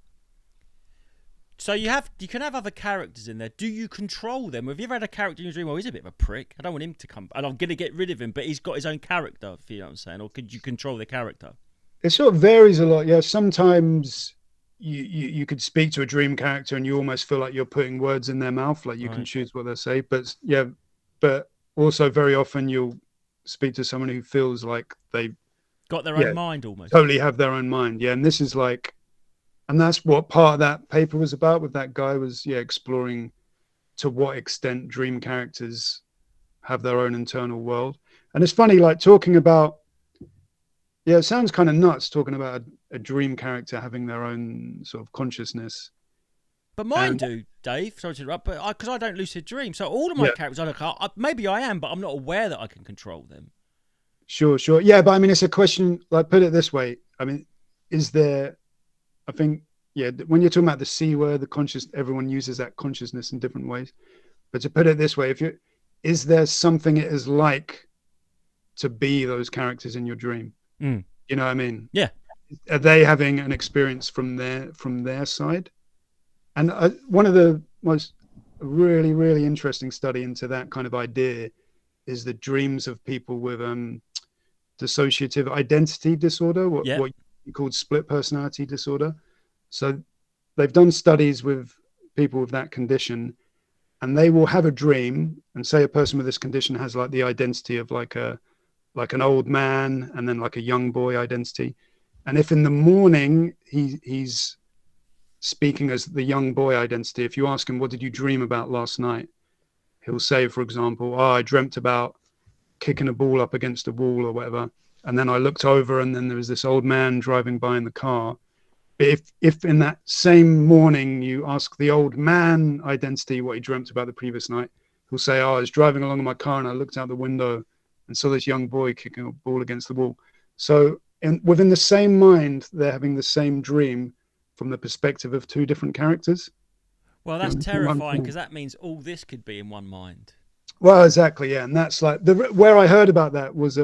So you can have other characters in there. Do you control them? Have you ever had a character in your dream? Oh, he's a bit of a prick. I don't want him to come, and I'm gonna get rid of him. But he's got his own character. If you know what I'm saying, or could you control the character? It sort of varies a lot. Yeah, sometimes you could speak to a dream character and you almost feel like you're putting words in their mouth, like you can Right. choose what they say. But yeah, but also very often you'll speak to someone who feels like they, Got their yeah, own mind almost. totally have their own mind. Yeah, and this is like, and that's what part of that paper was about with that guy was, yeah, exploring to what extent dream characters have their own internal world. And it's funny, like talking about, yeah, it sounds kind of nuts talking about a dream character having their own sort of consciousness. But mine And do, Dave. Sorry to interrupt, but because I don't lucid dream, so all of my yeah, characters, maybe I am, but I'm not aware that I can control them. sure, sure. Yeah, but I mean, it's a question, like, put it this way. I mean, is there, I think, yeah, when you're talking about the C word, the conscious, everyone uses that consciousness in different ways. But to put it this way, if you, is there something it is like to be those characters in your dream? Mm. You know what I mean? Yeah. Are they having an experience from their side? And one of the most really interesting study into that kind of idea is the dreams of people with dissociative identity disorder, Yeah. what you called split personality disorder. So they've done studies with people with that condition, and they will have a dream, and say a person with this condition has like the identity of like an old man and then like a young boy identity. And if in the morning he's speaking as the young boy identity, if you ask him, what did you dream about last night? He'll say, for example, oh, I dreamt about kicking a ball up against a wall or whatever. And then I looked over and then there was this old man driving by in the car. But if in that same morning you ask the old man identity what he dreamt about the previous night, he'll say, oh, I was driving along in my car and I looked out the window and saw this young boy kicking a ball against the wall. So within the same mind, they're having the same dream from the perspective of two different characters. Well, that's terrifying because that means all this could be in one mind. Well, exactly, yeah, and that's like where I heard about that was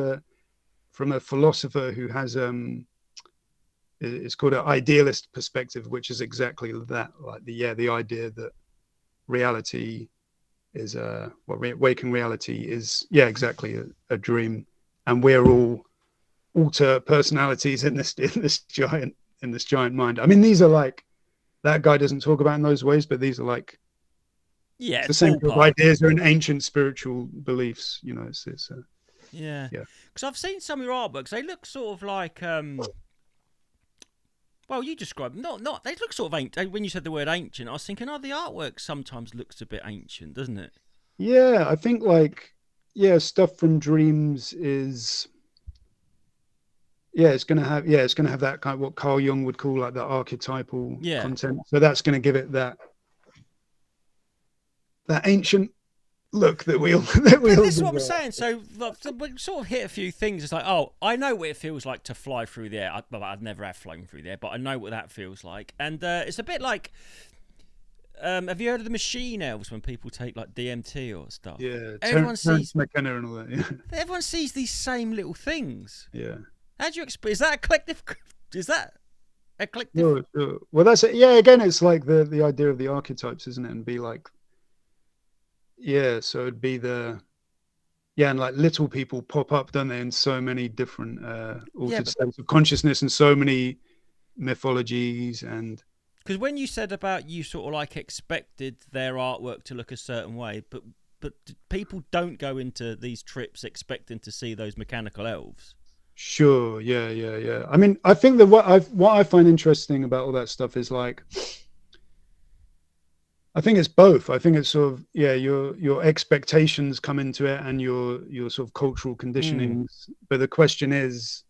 from a philosopher who has it's called an idealist perspective, which is exactly that, like the idea that reality is waking reality is exactly a dream, and we're all alter personalities in this giant mind. I mean, these are like, that guy doesn't talk about in those ways, but these are like, yeah, it's the same sort of ideas are in ancient spiritual beliefs. You know, it's yeah. Yeah. Because I've seen some of your artworks. They look sort of like well, you describe them. Not. They look sort of ancient. When you said the word ancient, I was thinking, oh, the artwork sometimes looks a bit ancient, doesn't it? Yeah, I think like, yeah, stuff from dreams is, it's gonna have that kind of what Carl Jung would call like the archetypal content. So that's gonna give it that ancient look that we all this is what I'm saying. So we sort of hit a few things. It's like, oh, I know what it feels like to fly through the air. I'd never have flown through the air, but I know what that feels like. And it's a bit like, have you heard of the machine elves when people take like DMT or stuff? Yeah, everyone sees McKenna and all that. Yeah. Everyone sees these same little things. Yeah. How do you explain? Is that a collective? Is that a collective? Sure. Well, that's it. Yeah. Again, it's like the idea of the archetypes, isn't it? And be like, yeah. So it'd be and like little people pop up, don't they, in so many different altered states of consciousness and so many mythologies. And because when you said about you sort of like expected their artwork to look a certain way, but people don't go into these trips expecting to see those mechanical elves. Sure. Yeah. I mean, I think that what I find interesting about all that stuff is like, I think it's both. I think it's sort of, your expectations come into it and your sort of cultural conditionings. But the question is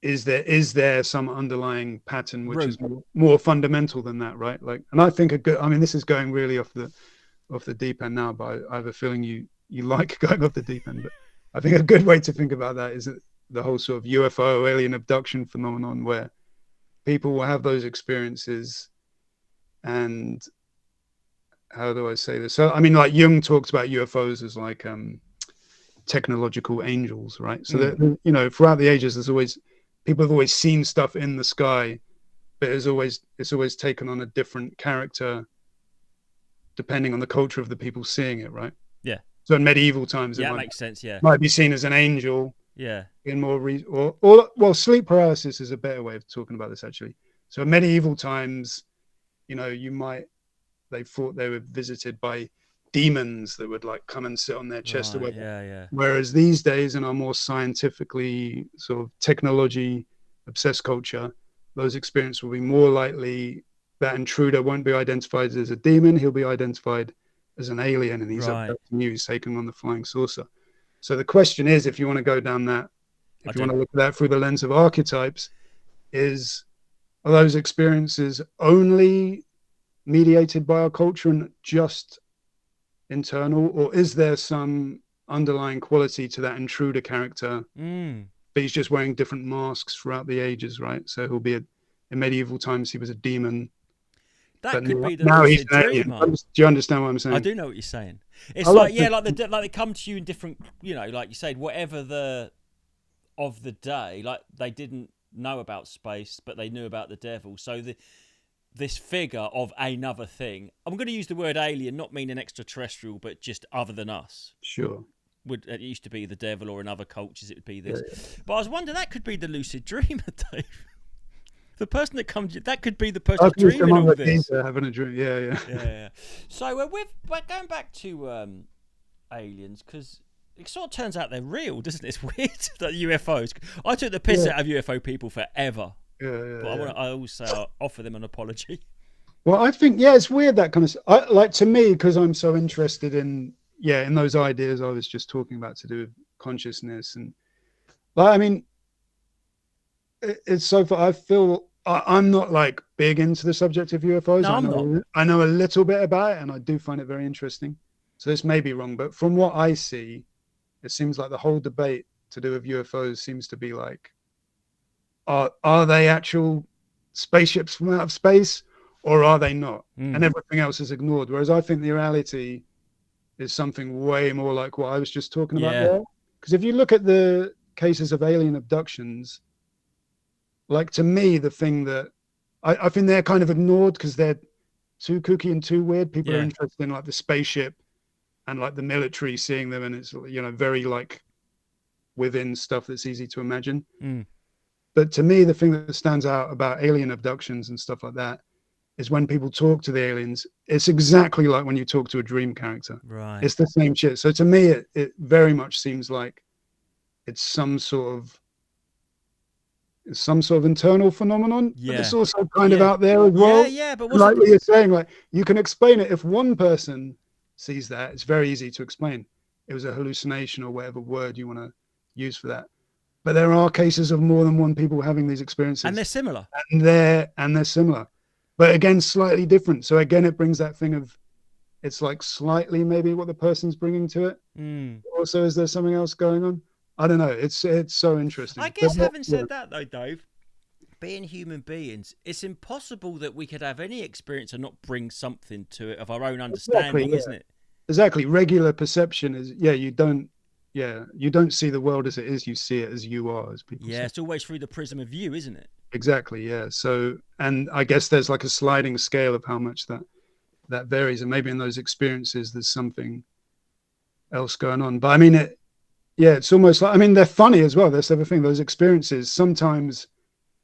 there some underlying pattern which is more fundamental than that, right? Like, and I think this is going really off the deep end now, but I have a feeling you like going off the deep end. But I think a good way to think about that is the whole sort of UFO alien abduction phenomenon, where people will have those experiences. And how do I say this? So, I mean, like Jung talks about UFOs as like technological angels, right? So that, throughout the ages, people have always seen stuff in the sky, but it's always taken on a different character depending on the culture of the people seeing it, right? Yeah. So in medieval times, it makes sense. Yeah, might be seen as an angel. Yeah. In more well, sleep paralysis is a better way of talking about this, actually. So in medieval times, they thought they were visited by demons that would like come and sit on their chest or Right. whatever. Yeah. Whereas these days, in our more scientifically sort of technology obsessed culture, those experiences will be more likely that intruder won't be identified as a demon. He'll be identified as an alien, and he's Right. abducting you, he's taken on the flying saucer. So the question is, if you want to go down that, if you want to look at that through the lens of archetypes, are those experiences only mediated by our culture and just internal, or is there some underlying quality to that intruder character? But he's just wearing different masks throughout the ages, right? So he'll be in medieval times he was a demon. That could be the now lucid he's an alien. dreamer. Do you understand what I'm saying? I do know what you're saying. It's like they come to you in different, like you said, whatever of the day. Like they didn't know about space, but they knew about the devil. So this figure of another thing. I'm going to use the word alien, not meaning extraterrestrial, but just other than us. Sure. It used to be the devil, or in other cultures it would be this. Yeah. But I was wondering, that could be the lucid dreamer, Dave. The person that comes, that could be the person dreaming all this. Having a dream, yeah. So we're going back to aliens, because it sort of turns out they're real, doesn't it? It's weird that UFOs. I took the piss out of UFO people forever. But I also offer them an apology. Well, I think it's weird, that kind of like, to me, because I'm so interested in those ideas I was just talking about to do with consciousness, and like, I mean, it's so far, I feel I'm not like big into the subject of UFOs. No, I know a little bit about it, and I do find it very interesting. So this may be wrong, but from what I see, it seems like the whole debate to do with UFOs seems to be like, are they actual spaceships from out of space, or are they not? And everything else is ignored. Whereas I think the reality is something way more like what I was just talking about there. Because if you look at the cases of alien abductions, like, to me, the thing that I think they're kind of ignored because they're too kooky and too weird. People are interested in like the spaceship and like the military seeing them, and it's, very like within stuff that's easy to imagine. But to me, the thing that stands out about alien abductions and stuff like that is when people talk to the aliens, it's exactly like when you talk to a dream character. Right. It's the same shit. So to me, it very much seems like it's some sort of internal phenomenon, but it's also kind of out there as well. But like what you're saying, like, you can explain it. If one person sees that, it's very easy to explain. It was a hallucination, or whatever word you want to use for that. But there are cases of more than one people having these experiences, and they're similar. And they're similar, but again, slightly different. So again, it brings that thing of, it's like slightly maybe what the person's bringing to it. Also, is there something else going on? I don't know. It's so interesting. I guess, having said that, though, Dave, being human beings, it's impossible that we could have any experience and not bring something to it of our own understanding, isn't it? Exactly. Regular perception is, you don't see the world as it is. You see it as you are, as people say. It's always through the prism of you, isn't it? Exactly. Yeah. So, and I guess there's like a sliding scale of how much that varies, and maybe in those experiences there's something else going on. But I mean, it's almost like, I mean, they're funny as well. That's the other thing. Those experiences, sometimes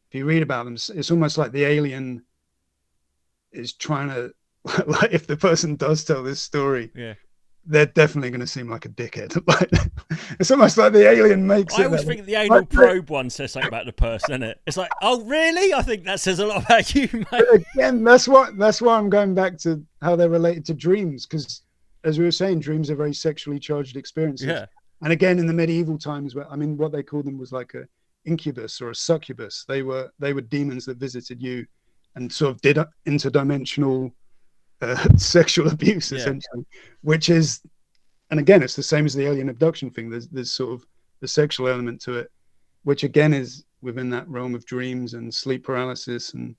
if you read about them, it's almost like the alien is trying to, like, if the person does tell this story, they're definitely going to seem like a dickhead. Like, it's almost like the alien makes it. I always think the anal probe one says something about the person, isn't it? It's like, oh, really? I think that says a lot about you, mate. But again, that's why I'm going back to how they're related to dreams, because, as we were saying, dreams are very sexually charged experiences. Yeah. And again, in the medieval times, what they called them was like a incubus or a succubus. They were demons that visited you and sort of did interdimensional sexual abuse, essentially, which is, and again, it's the same as the alien abduction thing. There's sort of the sexual element to it, which again is within that realm of dreams and sleep paralysis. And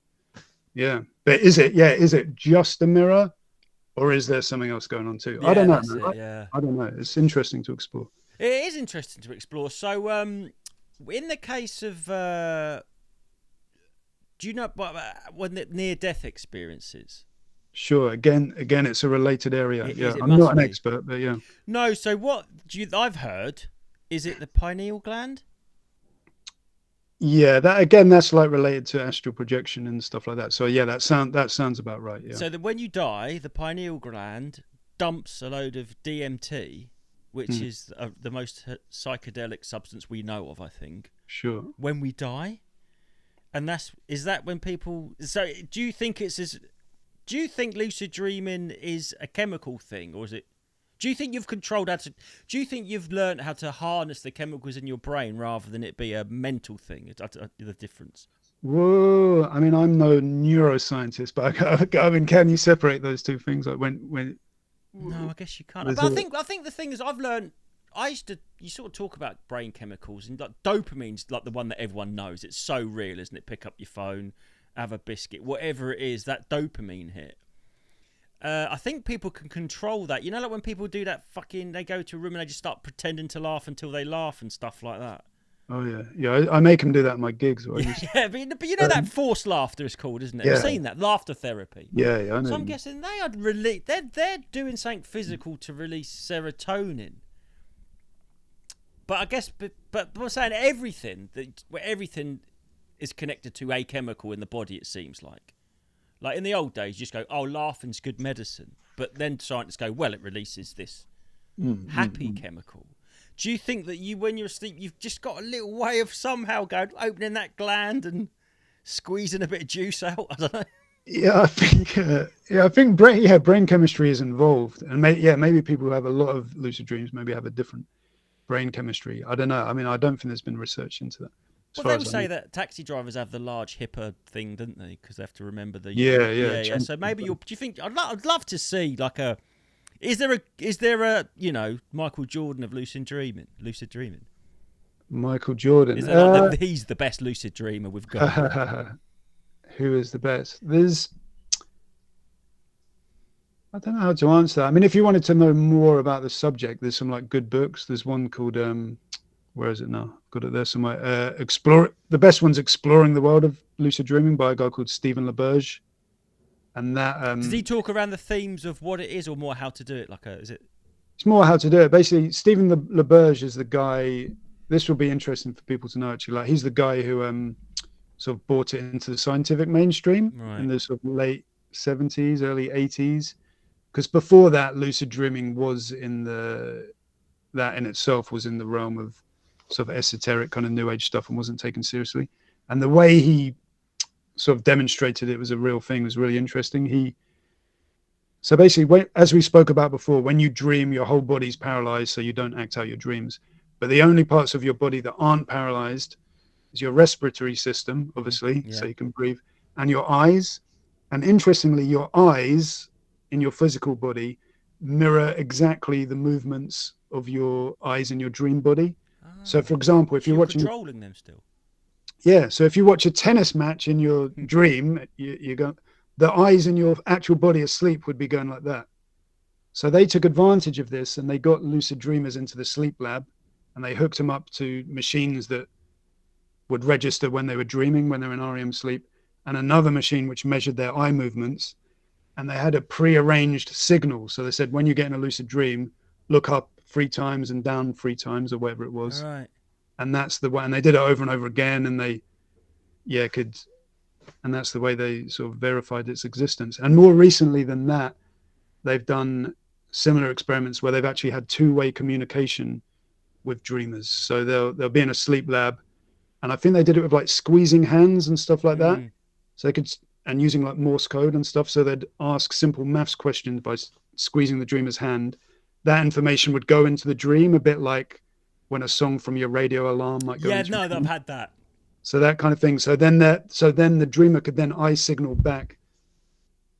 but is it just a mirror, or is there something else going on too? I don't know. I don't know. It's interesting to explore. It is interesting to explore. So, in the case of, do you know when the near-death experiences? Sure. Again, it's a related area. I'm not an expert, but yeah. No. So what I've heard, is it the pineal gland? Yeah, that's like related to astral projection and stuff like that. So that sounds about right. Yeah. So that when you die, the pineal gland dumps a load of DMT, which is the most psychedelic substance we know of, I think. Sure. When we die, and is that when people? So, do you think do you think lucid dreaming is a chemical thing, or is it? Do you think you've controlled how to? Do you think you've learned how to harness the chemicals in your brain rather than it be a mental thing? The difference. Whoa! I mean, I'm no neuroscientist, but I mean, can you separate those two things? Like when? No, I guess you can't. But I think the thing is, I've learned. You sort of talk about brain chemicals, and like dopamine's like the one that everyone knows. It's so real, isn't it? Pick up your phone, have a biscuit, whatever it is. That dopamine hit. I think people can control that. You know, like when people do that they go to a room and they just start pretending to laugh until they laugh and stuff like that. Oh yeah. I make them do that in my gigs. Yeah, but you know that forced laughter is called, isn't it? Yeah. I've seen that laughter therapy. Yeah, I know. So I'm guessing they're doing something physical to release serotonin. But I guess, but I'm saying everything is connected to a chemical in the body. It seems like in the old days, you just go, "Oh, laughing's good medicine," but then scientists go, "Well, it releases this happy chemical." Do you think that when you're asleep, you've just got a little way of somehow opening that gland and squeezing a bit of juice out? I don't know. Yeah, I think brain chemistry is involved, and maybe people who have a lot of lucid dreams maybe have a different brain chemistry. I don't know. I mean, I don't think there's been research into that. Well, they would say that taxi drivers have the large HIPAA thing, don't they? Because they have to remember the yeah. So maybe do you think? I'd love to see like a. Is there a Michael Jordan of lucid dreaming? Michael Jordan. Is there he's the best lucid dreamer we've got? Who is the best? I don't know how to answer that. I mean, if you wanted to know more about the subject, there's some like good books. There's one called where is it now? I've got it there somewhere. The best one's Exploring the World of Lucid Dreaming by a guy called Stephen LaBerge. And that does he talk around the themes of what it is, or more how to do it? It's more how to do it. Basically, Stephen LaBerge is the guy. This will be interesting for people to know. Actually, like he's the guy who sort of brought it into the scientific mainstream in the sort of late 70s, early 80s. Because before that, lucid dreaming was that in itself was in the realm of sort of esoteric kind of new age stuff and wasn't taken seriously. And the way he sort of demonstrated it was a real thing, was really interesting. So basically, as we spoke about before, when you dream, your whole body's paralyzed, so you don't act out your dreams. But the only parts of your body that aren't paralyzed is your respiratory system, obviously, so you can breathe, and your eyes. And interestingly, your eyes in your physical body mirror exactly the movements of your eyes in your dream body. So, for example, if you're watching, controlling them still. Yeah, so if you watch a tennis match in your dream, you go, the eyes in your actual body asleep would be going like that. So they took advantage of this and they got lucid dreamers into the sleep lab and they hooked them up to machines that would register when they were dreaming, when they were in REM sleep, and another machine which measured their eye movements. And they had a pre-arranged signal. So they said, when you get in a lucid dream, look up 3 times and down 3 times or whatever it was. All right. And that's the way, and they did it over and over again, and they and that's the way they sort of verified its existence. And more recently than that, they've done similar experiments where they've actually had 2-way communication with dreamers. So they'll be in a sleep lab, and I think they did it with like squeezing hands and stuff like that. So they could, and using like Morse code and stuff. So they'd ask simple maths questions by squeezing the dreamer's hand. That information would go into the dream, a bit like when a song from your radio alarm might go. I've had that. So that kind of thing. So then the dreamer could then eye signal back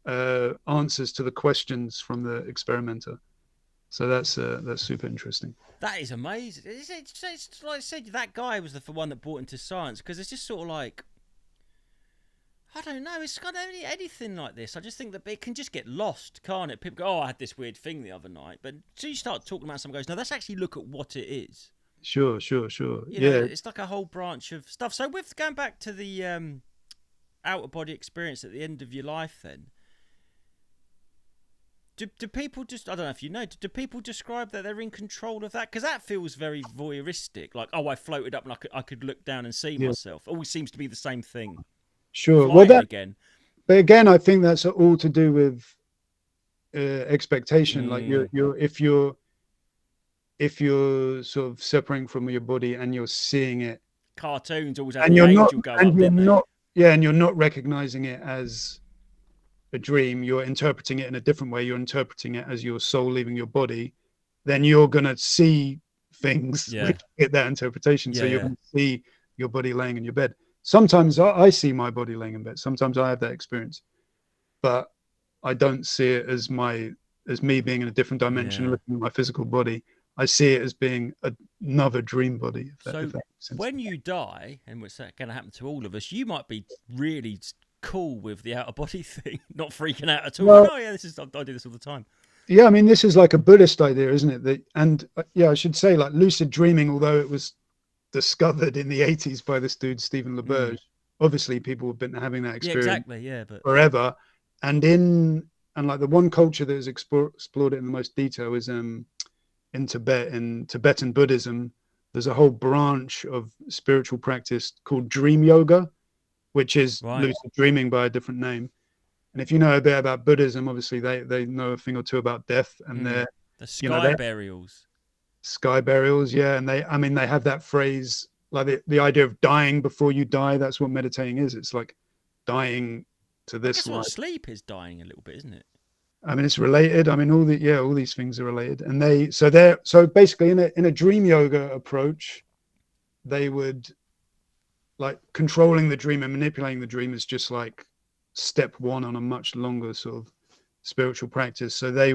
answers to the questions from the experimenter. So that's super interesting. That is amazing. It's like I said, that guy was the one that brought into science, because it's just sort of like, I don't know, it's got anything like this. I just think that it can just get lost, can't it? People go, oh, I had this weird thing the other night. But until you start talking about something, goes, no, let's actually look at what it is. Sure. You know, it's like a whole branch of stuff. So with going back to the outer body experience at the end of your life, then, do people just, I don't know if you know, do people describe that they're in control of that? Because that feels very voyeuristic. Like, oh, I floated up and I could look down and see myself. Always seems to be the same thing. Sure. But again, I think that's all to do with expectation. Like if you're sort of separating from your body and you're seeing it, Cartoons always have and the you're not, angel go and up, you're didn't they? not, yeah, and you're not recognizing it as a dream. You're interpreting it in a different way. You're interpreting it as your soul leaving your body. Then you're gonna see things Yeah. which get that interpretation. So Yeah, you're yeah. gonna see your body laying in your bed. Sometimes I see my body laying in bed. Sometimes I have that experience, but I don't see it as me being in a different dimension, Yeah. looking at my physical body. I see it as being another dream body. If that So makes sense. when you die, and what's going to happen to all of us, you might be really cool with the out of body thing, not freaking out at all. Well, Like, oh yeah, I do this all the time. yeah, I mean, this is like a Buddhist idea, isn't it? That, and yeah, I should say, like lucid dreaming, although it was discovered in the 80s by this dude Stephen LaBerge. Obviously, people have been having that Yeah, experience exactly. Yeah, but forever. And like the one culture that has explored it in the most detail is in Tibet. In Tibetan Buddhism, there's a whole branch of spiritual practice called dream yoga, which is right. lucid dreaming by a different name. And if you know a bit about Buddhism, obviously they know a thing or two about death and The you know, sky they're burials. sky burials, yeah. And I mean, they have that phrase, like the idea of dying before you die. That's what meditating is. It's like dying to I this guess life. what sleep is dying a little bit, isn't it? I mean, it's related. I mean, all these things are related. And so basically in a dream yoga approach, they would like controlling the dream and manipulating the dream is just like step one on a much longer sort of spiritual practice. So they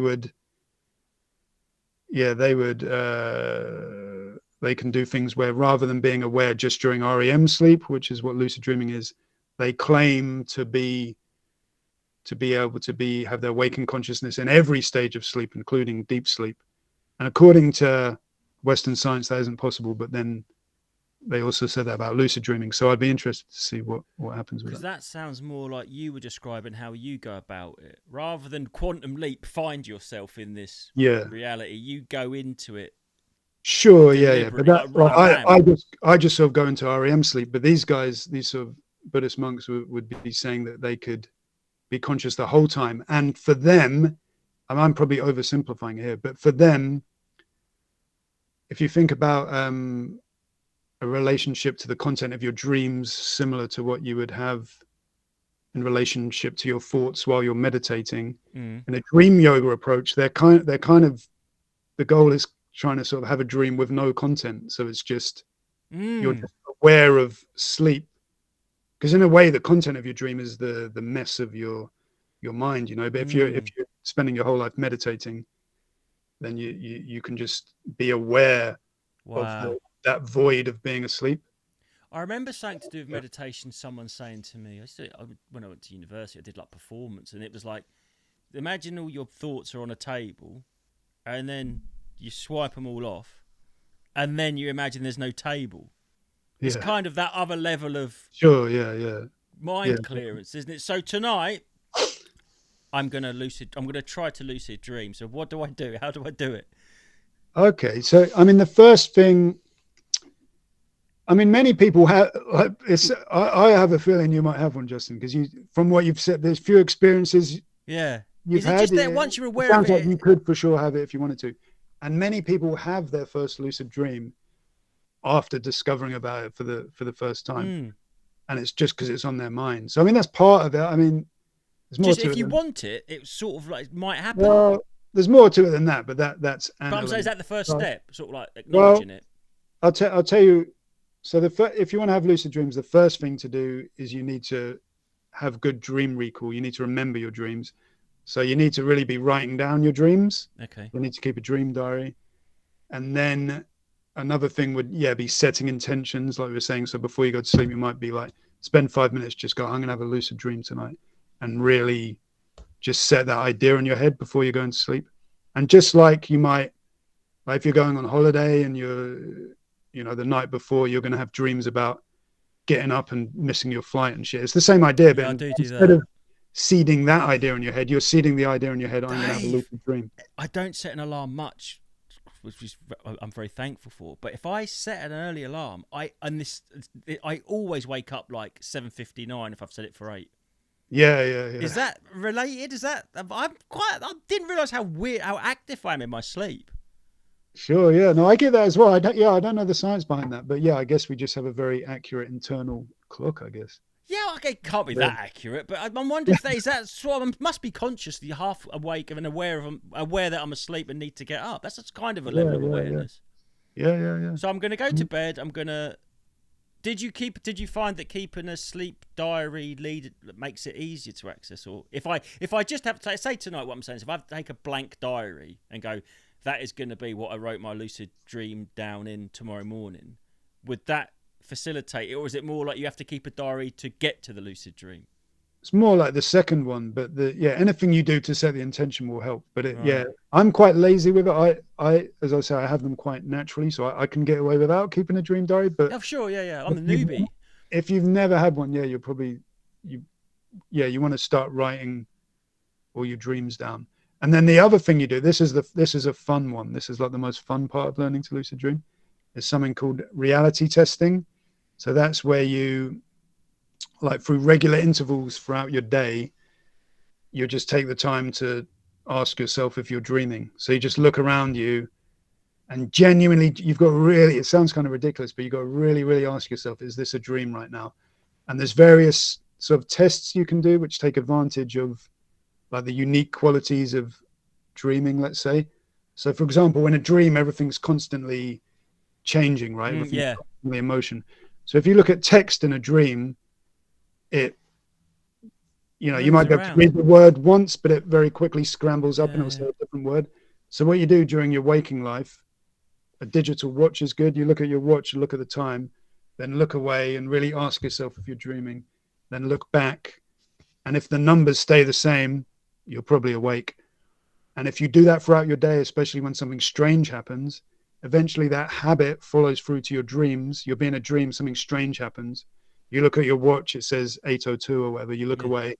can do things where rather than being aware just during REM sleep, which is what lucid dreaming is, they claim to be able to have their waking consciousness in every stage of sleep, including deep sleep. And according to Western science, that isn't possible. But then they also said that about lucid dreaming. So I'd be interested to see what happens with Because that. that sounds more like you were describing how you go about it, rather than quantum leap. Find yourself in this reality. You go into it. Sure, yeah. But that, like, I just sort of go into REM sleep. But these guys, these sort of Buddhist monks would be saying that they could be conscious the whole time. And for them, and I'm probably oversimplifying here, but for them, if you think about a relationship to the content of your dreams, similar to what you would have in relationship to your thoughts while you're meditating, in a dream yoga approach, they're kind of the goal is trying to sort of have a dream with no content. So it's just you're just aware of sleep. Because in a way, the content of your dream is the mess of your mind, you know. But if you're spending your whole life meditating, then you can just be aware of that void of being asleep. I remember something to do with meditation. Someone saying to me, when I went to university, I did like performance, and it was like, imagine all your thoughts are on a table, and then you swipe them all off, and then you imagine there's no table. It's kind of that other level of mind clearance, isn't it? So tonight, I'm gonna try to lucid dream. So what do I do? How do I do it? Okay, so I mean, the first thing. I mean, many people have. I have a feeling you might have one, Justin, because from what you've said, there's few experiences. Yeah, you've had. Just that once you're aware of it, like you could for sure have it if you wanted to, and many people have their first lucid dream after discovering about it for the first time, and it's just because it's on their mind. So I mean, that's part of it. I mean, there's more just to if it. You want it, it's sort of like might happen. Well, there's more to it than that, but that's. But I'm saying, is that the first step, sort of like acknowledging it? I'll tell you. So if you want to have lucid dreams, the first thing to do is you need to have good dream recall. You need to remember your dreams. So you need to really be writing down your dreams. Okay. You need to keep a dream diary. And then another thing would, be setting intentions, like we were saying. So before you go to sleep, you might be like, spend 5 minutes, just go, I'm going to have a lucid dream tonight. And really just set that idea in your head before you go into sleep. And just like you might, like if you're going on holiday and the night before, you're going to have dreams about getting up and missing your flight and shit. It's the same idea, but instead of seeding that idea in your head, you're seeding the idea in your head. I'm going to have a lucid dream. I don't set an alarm much, which I'm very thankful for. But if I set an early alarm, I always wake up like 7:59 if I've set it for 8. Yeah, yeah, yeah. Is that related? Is that I didn't realise how weird, how active I am in my sleep. Sure, yeah. No, I get that as well. I don't know the science behind that, but yeah, I guess we just have a very accurate internal clock, I guess. Yeah, okay, it can't be Yeah. that accurate, but I'm wondering if that is that sort of, I must be consciously half awake and aware that I'm asleep and need to get up. That's just kind of a level Yeah, of yeah, yeah. awareness. Yeah, yeah, yeah. So I'm going to go to bed. I'm going to. Did you find that keeping a sleep diary makes it easier to access, or if I just have to say tonight, what I'm saying is if I have to take a blank diary and go, that is going to be what I wrote my lucid dream down in tomorrow morning, would that facilitate it, or is it more like you have to keep a diary to get to the lucid dream? It's more like the second one, but anything you do to set the intention will help. But Right. I'm quite lazy with it. I as I say, I have them quite naturally, so I can get away without keeping a dream diary. But Oh, sure, yeah. I'm if the you've, newbie. if you've never had one, yeah, you're probably you you want to start writing all your dreams down. And then the other thing you do, this is a fun one. This is like the most fun part of learning to lucid dream. Is something called reality testing. So that's where you, like through regular intervals throughout your day, you just take the time to ask yourself if you're dreaming. So you just look around you and genuinely, you've got really, it sounds kind of ridiculous, but you've got to really, really ask yourself, is this a dream right now? And there's various sort of tests you can do which take advantage of like the unique qualities of dreaming, let's say. So for example, in a dream, everything's constantly changing, right? Everything's Yeah, constantly in motion. So if you look at text in a dream, it, you moves might be able to around. read the word once, but it very quickly scrambles up and it'll Yeah, say a different word. So what you do during your waking life, a digital watch is good. You look at your watch, look at the time, then look away and really ask yourself if you're dreaming. Then look back. And if the numbers stay the same, you're probably awake. And if you do that throughout your day, especially when something strange happens, eventually that habit follows through to your dreams. You'll be in a dream, something strange happens. You look at your watch, it says 8:02 or whatever. You look yeah, away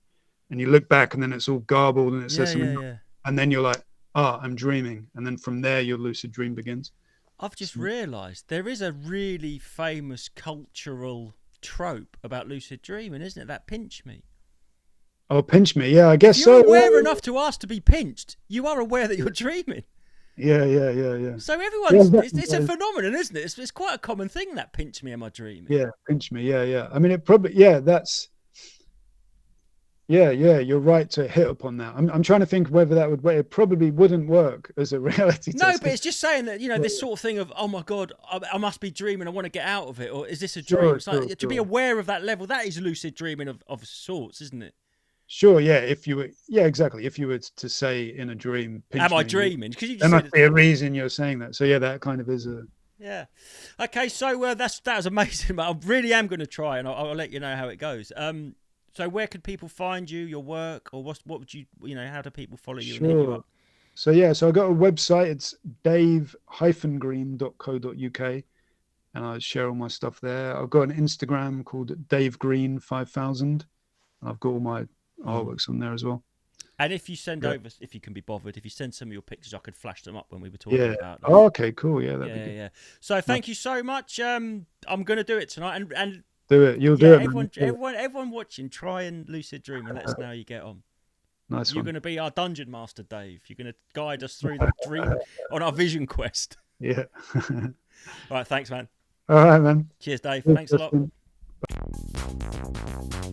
and you look back and then it's all garbled and it says something. yeah. And then you're like, I'm dreaming. And then from there, your lucid dream begins. I've just realised there is a really famous cultural trope about lucid dreaming, isn't it? That pinch me. Oh, pinch me. Yeah, I If guess you're so. aware enough to ask to be pinched, you are aware that you're dreaming. Yeah. So Yeah, it's a phenomenon, isn't it? It's quite a common thing, that pinch me, am I dreaming? yeah, pinch me. Yeah. I mean, it probably, yeah, you're right to hit upon that. I'm trying to think whether that would, it probably wouldn't work as a reality No, test. but it's just saying that, Yeah, this sort of thing of, oh my God, I must be dreaming, I want to get out of it, or is this a dream? sure, It's like, sure, to be sure. aware of that level, that is lucid dreaming of sorts, isn't it? Sure, yeah. If you were, yeah, exactly. If you were to say in a dream, Am pinch I me, dreaming? Because you there just must said, be a reason you're saying that. So yeah, that kind of is a. yeah. Okay, so that was amazing. But I really am going to try, and I'll let you know how it goes. So where could people find you, your work, or what would you, how do people follow you and hit you Sure. up? So yeah, so I got a website. It's dave-green.co.uk, and I share all my stuff there. I've got an Instagram called Dave Green 5000. I've got all my artworks on there as well. And if you send Yeah. over, if you can be bothered, if you send some of your pictures, I could flash them up when we were talking Yeah. about them. Oh, okay, cool. Yeah, that'd be good. Yeah. So thank you so much. I'm going to do it tonight, and Do it. You'll yeah, do it, man. everyone watching, try and lucid dream and let us know how you get on. Nice You're one. going to be our dungeon master, Dave. You're going to guide us through the dream on our vision quest. Yeah. All right, thanks, man. All right, man. Cheers, Dave. Thanks a lot. Justin.